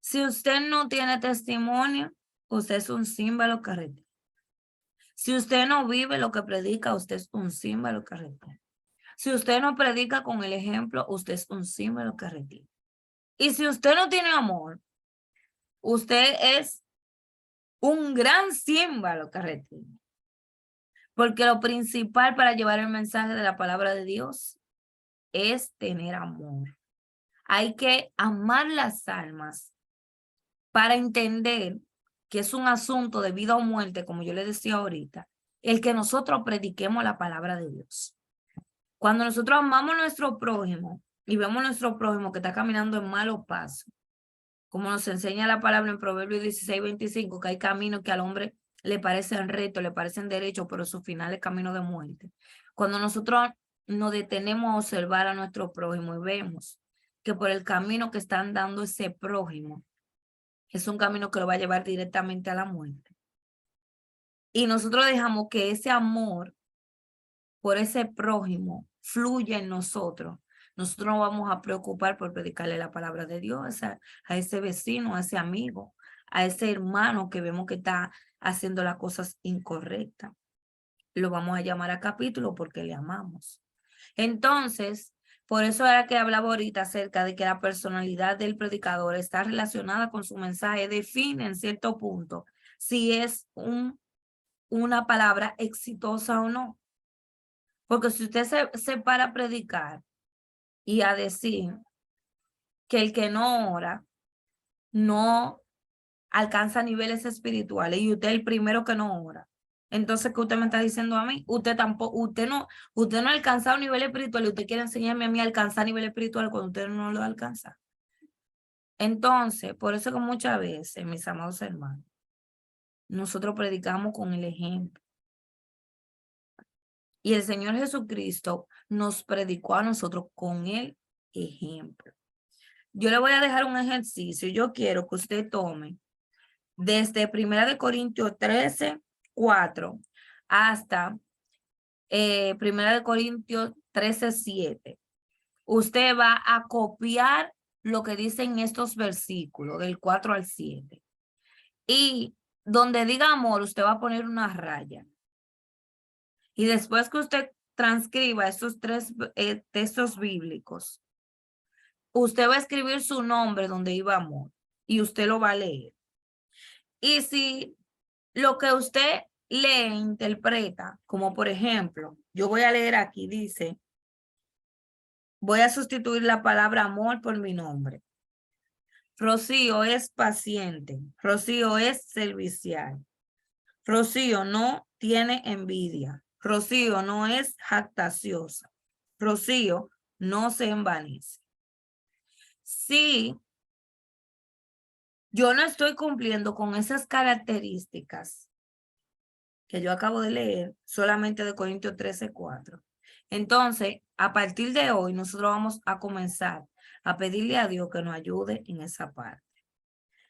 Si usted no tiene testimonio, usted es un símbolo que retiñe. Si usted no vive lo que predica, usted es un símbolo que retiñe. Si usted no predica con el ejemplo, usted es un símbolo que retiñe. Y si usted no tiene amor, usted es un gran símbolo que retiñe. Porque lo principal para llevar el mensaje de la palabra de Dios es tener amor. Hay que amar las almas para entender que es un asunto de vida o muerte, como yo le decía ahorita, el que nosotros prediquemos la palabra de Dios. Cuando nosotros amamos a nuestro prójimo y vemos a nuestro prójimo que está caminando en malos pasos, como nos enseña la palabra en Proverbios 16:25, que hay caminos que al hombre le parecen rectos, le parecen derechos, pero su final es camino de muerte. Cuando nosotros nos detenemos a observar a nuestro prójimo y vemos que por el camino que están dando ese prójimo es un camino que lo va a llevar directamente a la muerte. Y nosotros dejamos que ese amor por ese prójimo fluya en nosotros. Nosotros nos vamos a preocupar por predicarle la palabra de Dios a ese vecino, a ese amigo, a ese hermano que vemos que está haciendo las cosas incorrectas. Lo vamos a llamar a capítulo porque le amamos. Entonces, por eso era que hablaba ahorita acerca de que la personalidad del predicador está relacionada con su mensaje, define en cierto punto si es una palabra exitosa o no. Porque si usted se para a predicar y a decir que el que no ora no alcanza niveles espirituales y usted es el primero que no ora, entonces, ¿qué usted me está diciendo a mí? Usted tampoco, usted no ha alcanzado nivel espiritual y usted quiere enseñarme a mí a alcanzar nivel espiritual cuando usted no lo alcanza. Entonces, por eso que muchas veces, mis amados hermanos, nosotros predicamos con el ejemplo. Y el Señor Jesucristo nos predicó a nosotros con el ejemplo. Yo le voy a dejar un ejercicio. Yo quiero que usted tome desde 1 Corintios 13, 4 hasta 1 Corintios 13, 7. Usted va a copiar lo que dicen estos versículos del 4 al 7. Y donde diga amor, usted va a poner una raya. Y después que usted transcriba esos 3 textos bíblicos, usted va a escribir su nombre donde iba amor y usted lo va a leer. Y si lo que usted lee e interpreta, como por ejemplo, yo voy a leer aquí, dice, voy a sustituir la palabra amor por mi nombre. Rocío es paciente. Rocío es servicial. Rocío no tiene envidia. Rocío no es jactaciosa. Rocío no se envanece. Si yo no estoy cumpliendo con esas características que yo acabo de leer, solamente de Corintios 13, 4, entonces, a partir de hoy, nosotros vamos a comenzar a pedirle a Dios que nos ayude en esa parte.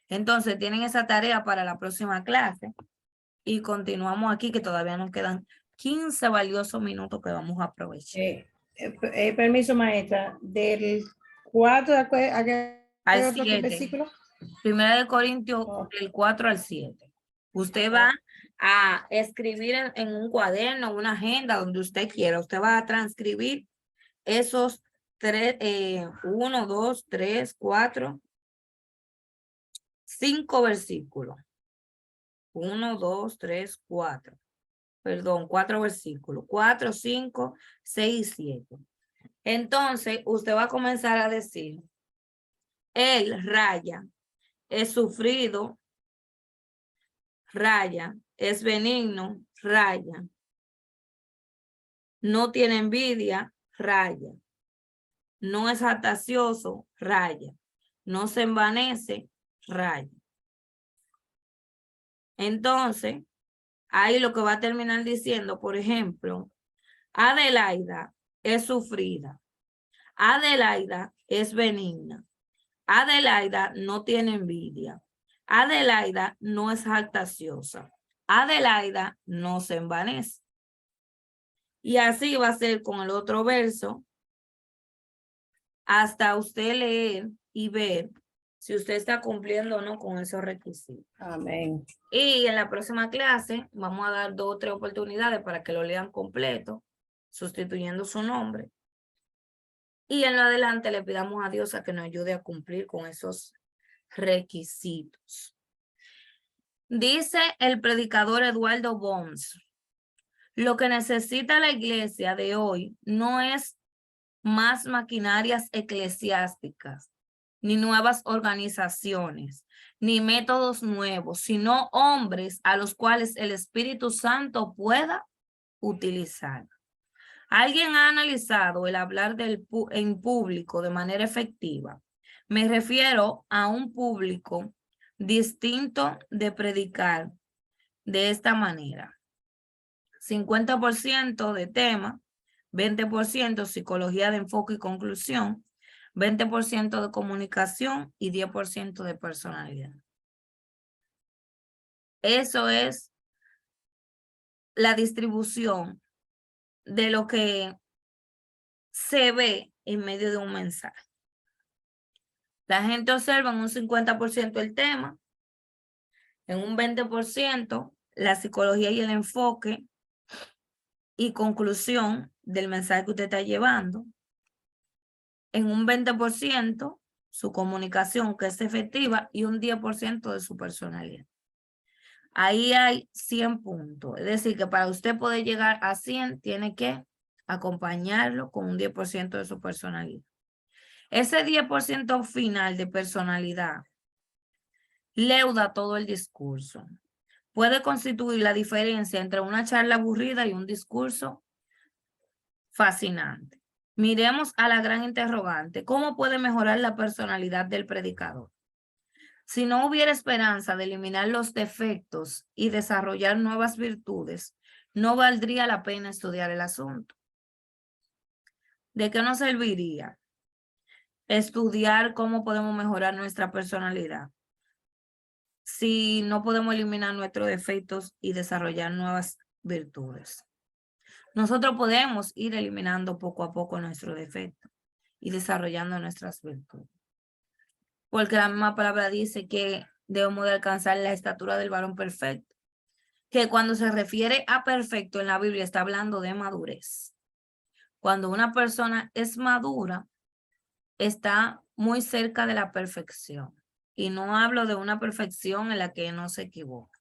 Entonces, tienen esa tarea para la próxima clase y continuamos aquí, que todavía nos quedan 15 valiosos minutos que vamos a aprovechar. Permiso, maestra, del 4 al otro 7. versículo. 1 Corintios del 4 al 7. Usted va a escribir en un cuaderno, una agenda, donde usted quiera. Usted va a transcribir esos 1, 2, 3, 4, 5 versículos. 1, 2, 3, 4. Perdón, 4 versículos. 4, 5, 6 y 7. Entonces, usted va a comenzar a decir, él raya, es sufrido, raya, es benigno, raya, no tiene envidia, raya, no es jactancioso, raya, no se envanece, raya. Entonces, ahí lo que va a terminar diciendo, por ejemplo, Adelaida es sufrida, Adelaida es benigna, Adelaida no tiene envidia, Adelaida no es jactanciosa, Adelaida no se envanece. Y así va a ser con el otro verso, hasta usted leer y ver si usted está cumpliendo o no con esos requisitos. Amén. Y en la próxima clase vamos a dar 2 o 3 oportunidades para que lo lean completo, sustituyendo su nombre. Y en lo adelante le pidamos a Dios a que nos ayude a cumplir con esos requisitos. Dice el predicador Eduardo Bones, lo que necesita la iglesia de hoy no es más maquinarias eclesiásticas, ni nuevas organizaciones, ni métodos nuevos, sino hombres a los cuales el Espíritu Santo pueda utilizar. ¿Alguien ha analizado el hablar en público de manera efectiva? Me refiero a un público distinto de predicar de esta manera. 50% de tema, 20% psicología de enfoque y conclusión, 20% de comunicación y 10% de personalidad. Eso es la distribución de lo que se ve en medio de un mensaje. La gente observa en un 50% el tema, en un 20% la psicología y el enfoque y conclusión del mensaje que usted está llevando. En un 20% su comunicación, que es efectiva, y un 10% de su personalidad. Ahí hay 100 puntos. Es decir, que para usted poder llegar a 100, tiene que acompañarlo con un 10% de su personalidad. Ese 10% final de personalidad leuda todo el discurso. Puede constituir la diferencia entre una charla aburrida y un discurso fascinante. Miremos a la gran interrogante. ¿Cómo puede mejorar la personalidad del predicador? Si no hubiera esperanza de eliminar los defectos y desarrollar nuevas virtudes, no valdría la pena estudiar el asunto. ¿De qué nos serviría estudiar cómo podemos mejorar nuestra personalidad si no podemos eliminar nuestros defectos y desarrollar nuevas virtudes? Nosotros podemos ir eliminando poco a poco nuestros defectos y desarrollando nuestras virtudes. Porque la misma palabra dice que debemos de alcanzar la estatura del varón perfecto. Que cuando se refiere a perfecto en la Biblia está hablando de madurez. Cuando una persona es madura, está muy cerca de la perfección. Y no hablo de una perfección en la que no se equivoca.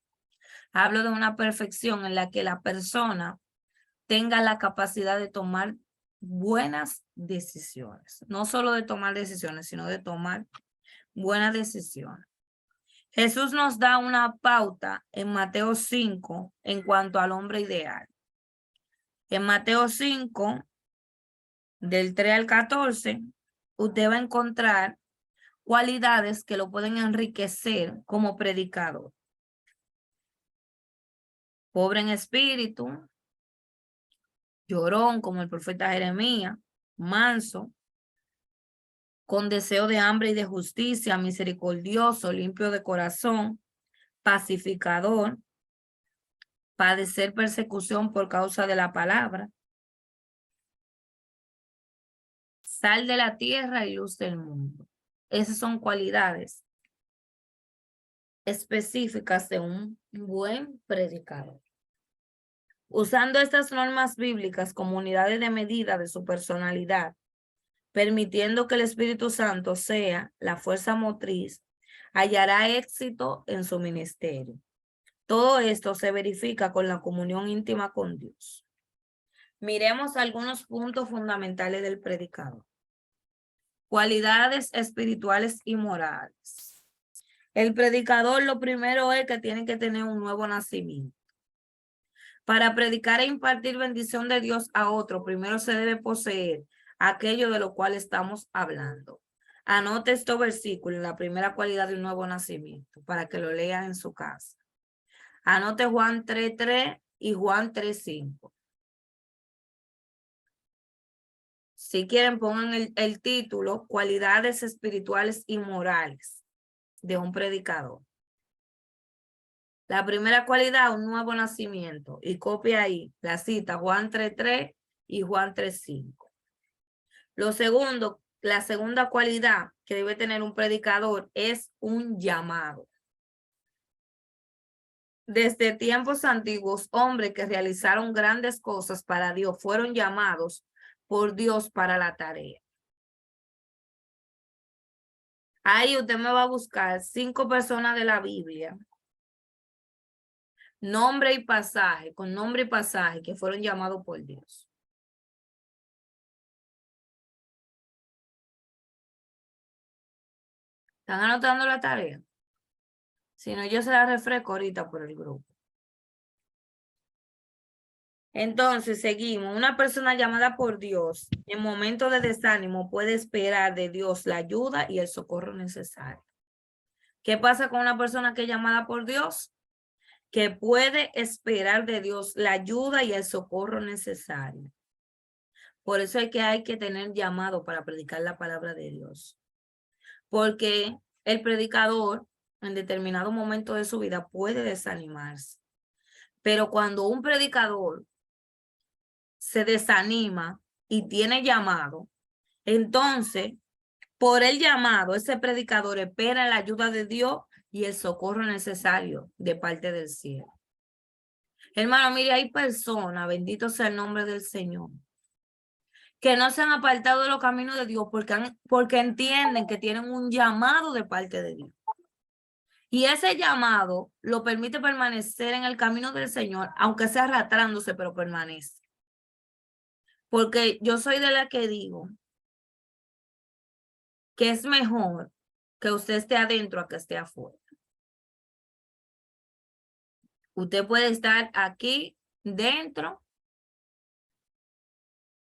Hablo de una perfección en la que la persona tenga la capacidad de tomar buenas decisiones. No solo de tomar decisiones, sino de tomar buenas decisiones. Jesús nos da una pauta en Mateo 5 en cuanto al hombre ideal. En Mateo 5, del 3 al 14, usted va a encontrar cualidades que lo pueden enriquecer como predicador. Pobre en espíritu, llorón como el profeta Jeremías, manso, con deseo de hambre y de justicia, misericordioso, limpio de corazón, pacificador, padecer persecución por causa de la palabra, sal de la tierra y luz del mundo. Esas son cualidades específicas de un buen predicador. Usando estas normas bíblicas como unidades de medida de su personalidad, permitiendo que el Espíritu Santo sea la fuerza motriz, hallará éxito en su ministerio. Todo esto se verifica con la comunión íntima con Dios. Miremos algunos puntos fundamentales del predicador. Cualidades espirituales y morales. El predicador, lo primero es que tiene que tener un nuevo nacimiento. Para predicar e impartir bendición de Dios a otro, primero se debe poseer aquello de lo cual estamos hablando. Anote estos versículos, la primera cualidad de un nuevo nacimiento, para que lo lean en su casa. Anote Juan 3:3 y Juan 3:5. Si quieren, pongan el título, Cualidades espirituales y morales de un predicador. La primera cualidad, un nuevo nacimiento. Y copia ahí la cita, Juan 3:3 y Juan 3:5. Lo segundo, la segunda cualidad que debe tener un predicador es un llamado. Desde tiempos antiguos, hombres que realizaron grandes cosas para Dios fueron llamados por Dios para la tarea. Ahí usted me va a buscar 5 personas de la Biblia, nombre y pasaje, con nombre y pasaje, que fueron llamados por Dios. ¿Están anotando la tarea? Si no, yo se la refresco ahorita por el grupo. Entonces, seguimos. Una persona llamada por Dios en momentos de desánimo puede esperar de Dios la ayuda y el socorro necesario. ¿Qué pasa con una persona que es llamada por Dios? Que puede esperar de Dios la ayuda y el socorro necesario. Por eso es que hay que tener llamado para predicar la palabra de Dios. Porque el predicador en determinado momento de su vida puede desanimarse. Pero cuando un predicador se desanima y tiene llamado, Entonces, por el llamado, ese predicador espera la ayuda de Dios y el socorro necesario de parte del cielo. Hermano, mire, hay personas, bendito sea el nombre del Señor, que no se han apartado de los caminos de Dios porque entienden que tienen un llamado de parte de Dios. Y ese llamado lo permite permanecer en el camino del Señor, aunque sea arrastrándose, pero permanece. Porque yo soy de la que digo que es mejor que usted esté adentro a que esté afuera. Usted puede estar aquí dentro,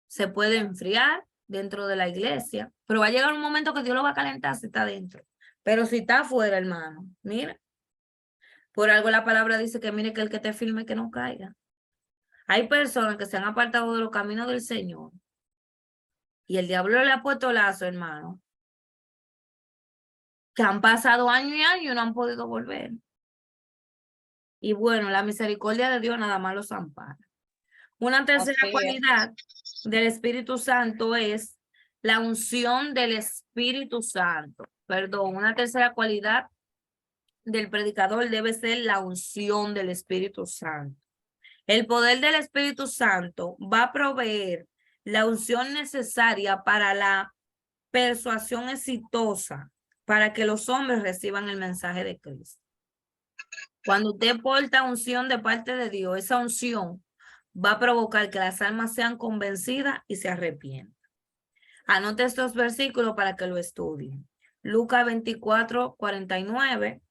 se puede enfriar dentro de la iglesia, pero va a llegar un momento que Dios lo va a calentar si está dentro. Pero si está afuera, hermano, mira, por algo la palabra dice que mire que el que te firme que no caiga. Hay personas que se han apartado de los caminos del Señor y el diablo le ha puesto lazo, hermano, que han pasado años y años y no han podido volver. Y bueno, la misericordia de Dios nada más los ampara. Una tercera Así es. cualidad del Espíritu Santo es la unción del Espíritu Santo. Perdón, una tercera cualidad del predicador debe ser la unción del Espíritu Santo. El poder del Espíritu Santo va a proveer la unción necesaria para la persuasión exitosa, para que los hombres reciban el mensaje de Cristo. Cuando usted porta unción de parte de Dios, esa unción va a provocar que las almas sean convencidas y se arrepientan. Anote estos versículos para que lo estudien. Lucas 24:49,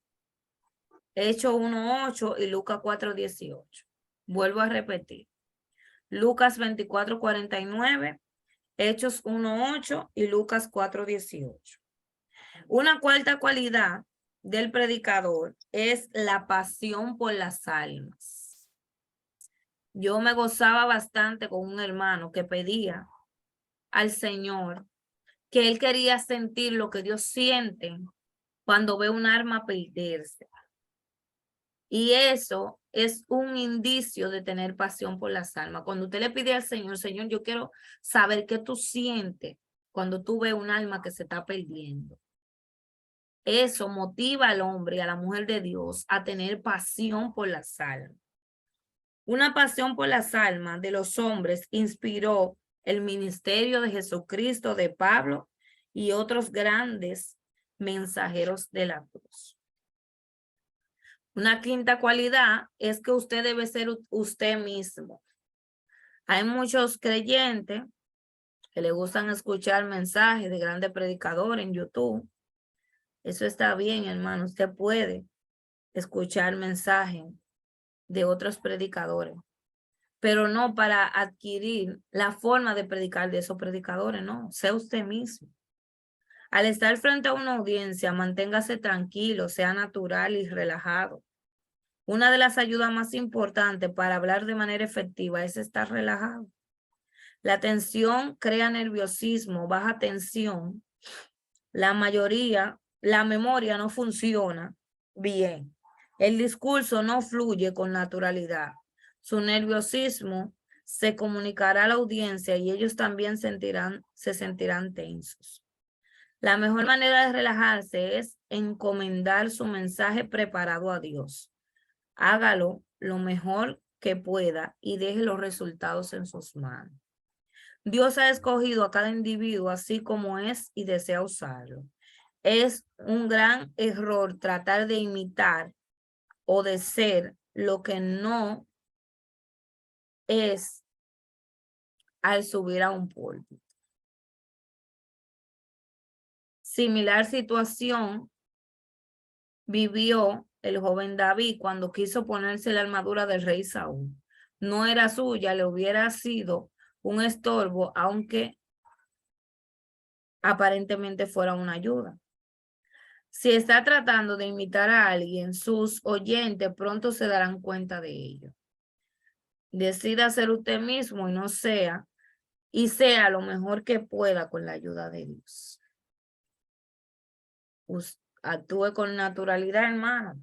Hechos 1:8 y Lucas 4:18. Vuelvo a repetir. Lucas 24:49, Hechos 1:8 y Lucas 4:18. Una cuarta cualidad del predicador es la pasión por las almas. Yo me gozaba bastante con un hermano que pedía al Señor que él quería sentir lo que Dios siente cuando ve un alma perderse. Y eso es un indicio de tener pasión por las almas. Cuando usted le pide al Señor, Señor, yo quiero saber qué tú sientes cuando tú ves un alma que se está perdiendo. Eso motiva al hombre y a la mujer de Dios a tener pasión por las almas. Una pasión por las almas de los hombres inspiró el ministerio de Jesucristo, de Pablo y otros grandes mensajeros de la cruz. Una quinta cualidad es que usted debe ser usted mismo. Hay muchos creyentes que le gustan escuchar mensajes de grandes predicadores en YouTube. Eso está bien, hermano. Usted puede escuchar mensajes de otros predicadores, pero no para adquirir la forma de predicar de esos predicadores, no. Sea usted mismo. Al estar frente a una audiencia, manténgase tranquilo, sea natural y relajado. Una de las ayudas más importantes para hablar de manera efectiva es estar relajado. La tensión crea nerviosismo, baja tensión. La memoria no funciona bien. El discurso no fluye con naturalidad. Su nerviosismo se comunicará a la audiencia y ellos también se sentirán tensos. La mejor manera de relajarse es encomendar su mensaje preparado a Dios. Hágalo lo mejor que pueda y deje los resultados en sus manos. Dios ha escogido a cada individuo así como es y desea usarlo. Es un gran error tratar de imitar o de ser lo que no es al subir a un púlpito. Similar situación vivió el joven David cuando quiso ponerse la armadura del rey Saúl. No era suya, le hubiera sido un estorbo, aunque aparentemente fuera una ayuda. Si está tratando de imitar a alguien, sus oyentes pronto se darán cuenta de ello. Decida ser usted mismo y sea lo mejor que pueda con la ayuda de Dios. Actúe con naturalidad, hermano.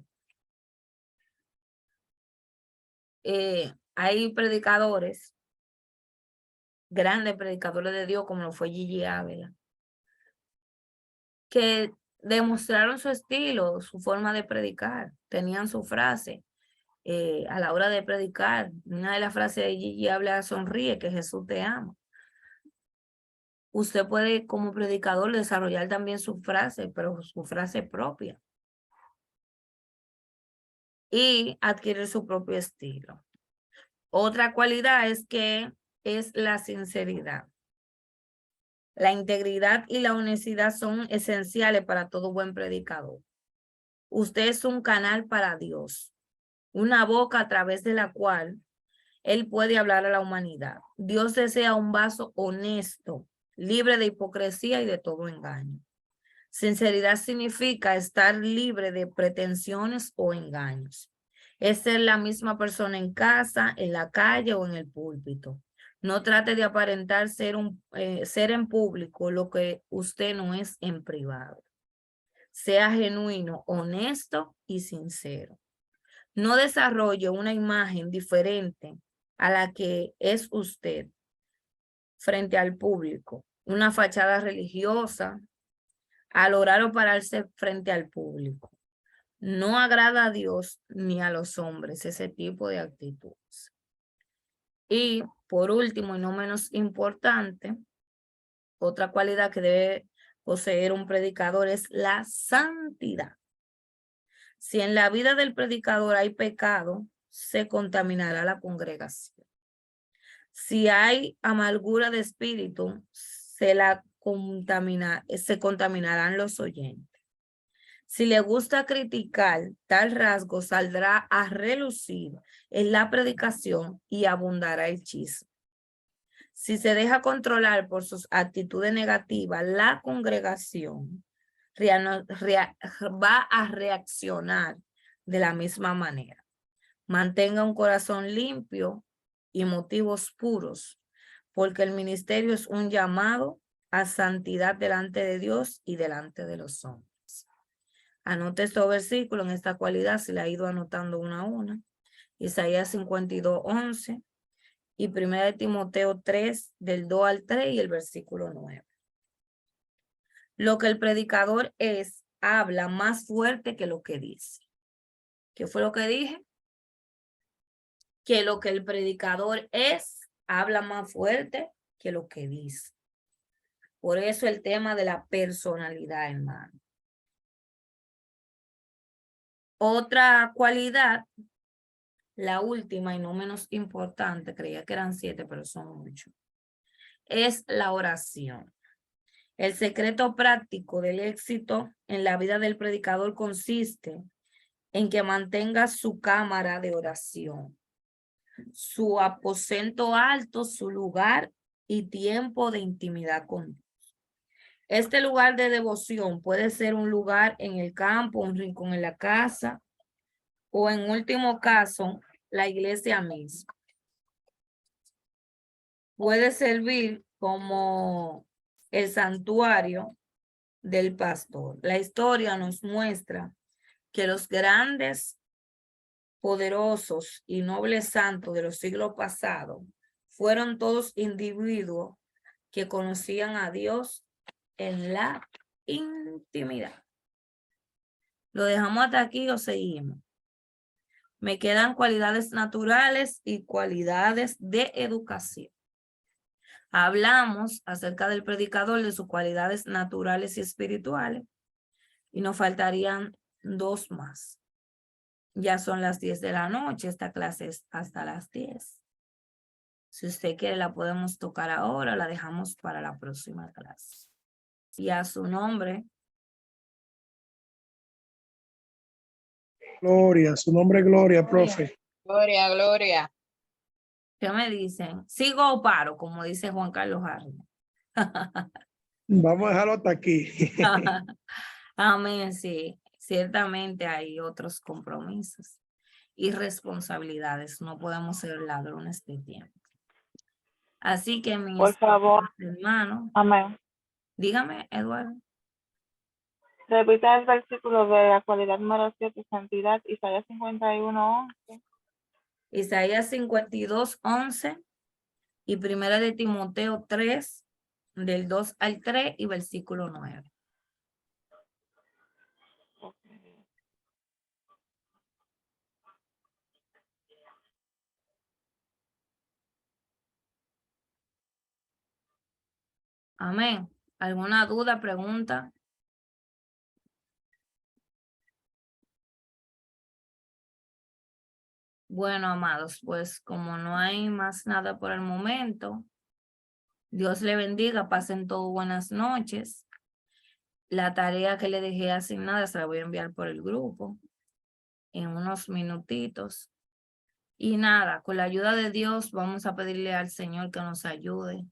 Hay predicadores grandes predicadores de Dios, como lo fue Gigi Ávila, que demostraron su estilo, su forma de predicar, tenían su frase a la hora de predicar. Una de las frases de Gigi habla, sonríe, que Jesús te ama. Usted puede como predicador desarrollar también su frase, pero su frase propia, y adquirir su propio estilo. Otra cualidad es que es la sinceridad. La integridad y la honestidad son esenciales para todo buen predicador. Usted es un canal para Dios, una boca a través de la cual Él puede hablar a la humanidad. Dios desea un vaso honesto, libre de hipocresía y de todo engaño. Sinceridad significa estar libre de pretensiones o engaños. Es ser la misma persona en casa, en la calle o en el púlpito. No trate de aparentar ser en público lo que usted no es en privado. Sea genuino, honesto y sincero. No desarrolle una imagen diferente a la que es usted frente al público. Una fachada religiosa al orar o pararse frente al público. No agrada a Dios ni a los hombres ese tipo de actitudes. Y por último y no menos importante, otra cualidad que debe poseer un predicador es la santidad. Si en la vida del predicador hay pecado, se contaminará la congregación. Si hay amargura de espíritu, se contaminarán los oyentes. Si le gusta criticar, tal rasgo saldrá a relucir en la predicación y abundará el chisme. Si se deja controlar por sus actitudes negativas, la congregación va a reaccionar de la misma manera. Mantenga un corazón limpio y motivos puros, porque el ministerio es un llamado a santidad delante de Dios y delante de los hombres. Anote estos versículos en esta cualidad, se la ha ido anotando una a una. Isaías 52:11 y 1 Timoteo 3, del 2 al 3 y el versículo 9. Lo que el predicador es, habla más fuerte que lo que dice. ¿Qué fue lo que dije? Que lo que el predicador es, habla más fuerte que lo que dice. Por eso el tema de la personalidad, hermano. Otra cualidad, la última y no menos importante, creía que eran 7, pero son 8, es la oración. El secreto práctico del éxito en la vida del predicador consiste en que mantenga su cámara de oración, su aposento alto, su lugar y tiempo de intimidad con Dios. Este lugar de devoción puede ser un lugar en el campo, un rincón en la casa, o en último caso, la iglesia misma. Puede servir como el santuario del pastor. La historia nos muestra que los grandes, poderosos y nobles santos de los siglos pasados fueron todos individuos que conocían a Dios en la intimidad. ¿Lo dejamos hasta aquí o seguimos? Me quedan cualidades naturales y cualidades de educación. Hablamos acerca del predicador, de sus cualidades naturales y espirituales, y nos faltarían 2 más. Ya son las 10 de la noche, esta clase es hasta las 10. Si usted quiere, la podemos tocar ahora, la dejamos para la próxima clase. Y a su nombre. Gloria, su nombre es Gloria, profe. Gloria, gloria. ¿Qué me dicen? ¿Sigo o paro? Como dice Juan Carlos Harris. Vamos a dejarlo hasta aquí. Amén, sí. Ciertamente hay otros compromisos y responsabilidades. No podemos ser ladrones de tiempo. Así que mis Por favor. hermanos, Amén. dígame, Eduardo. Repita el versículo de la cualidad número 7, santidad, Isaías 51:11. Isaías 52:11 y Primera de Timoteo 3, del 2 al 3 y versículo 9. Ok. Amén. ¿Alguna duda, pregunta? Bueno, amados, pues como no hay más nada por el momento, Dios le bendiga, pasen todos buenas noches. La tarea que le dejé asignada se la voy a enviar por el grupo en unos minutitos. Y nada, con la ayuda de Dios vamos a pedirle al Señor que nos ayude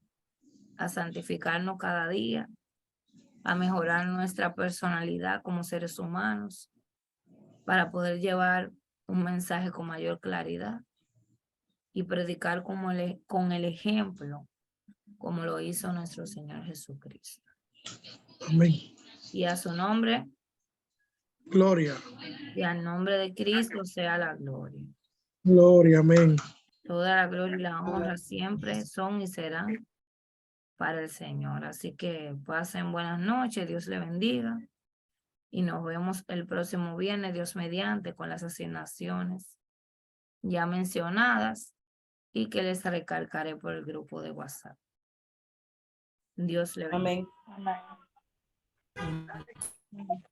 a santificarnos cada día, a mejorar nuestra personalidad como seres humanos, para poder llevar un mensaje con mayor claridad y predicar con el ejemplo, como lo hizo nuestro Señor Jesucristo. Amén. Y a su nombre Gloria. y al nombre de Cristo sea la gloria. Gloria. Amén. Toda la gloria y la honra siempre son y serán para el Señor. Así que pasen buenas noches, Dios le bendiga. Y nos vemos el próximo viernes, Dios mediante, con las asignaciones ya mencionadas y que les recalcaré por el grupo de WhatsApp. Dios le bendiga. Amén. Amén.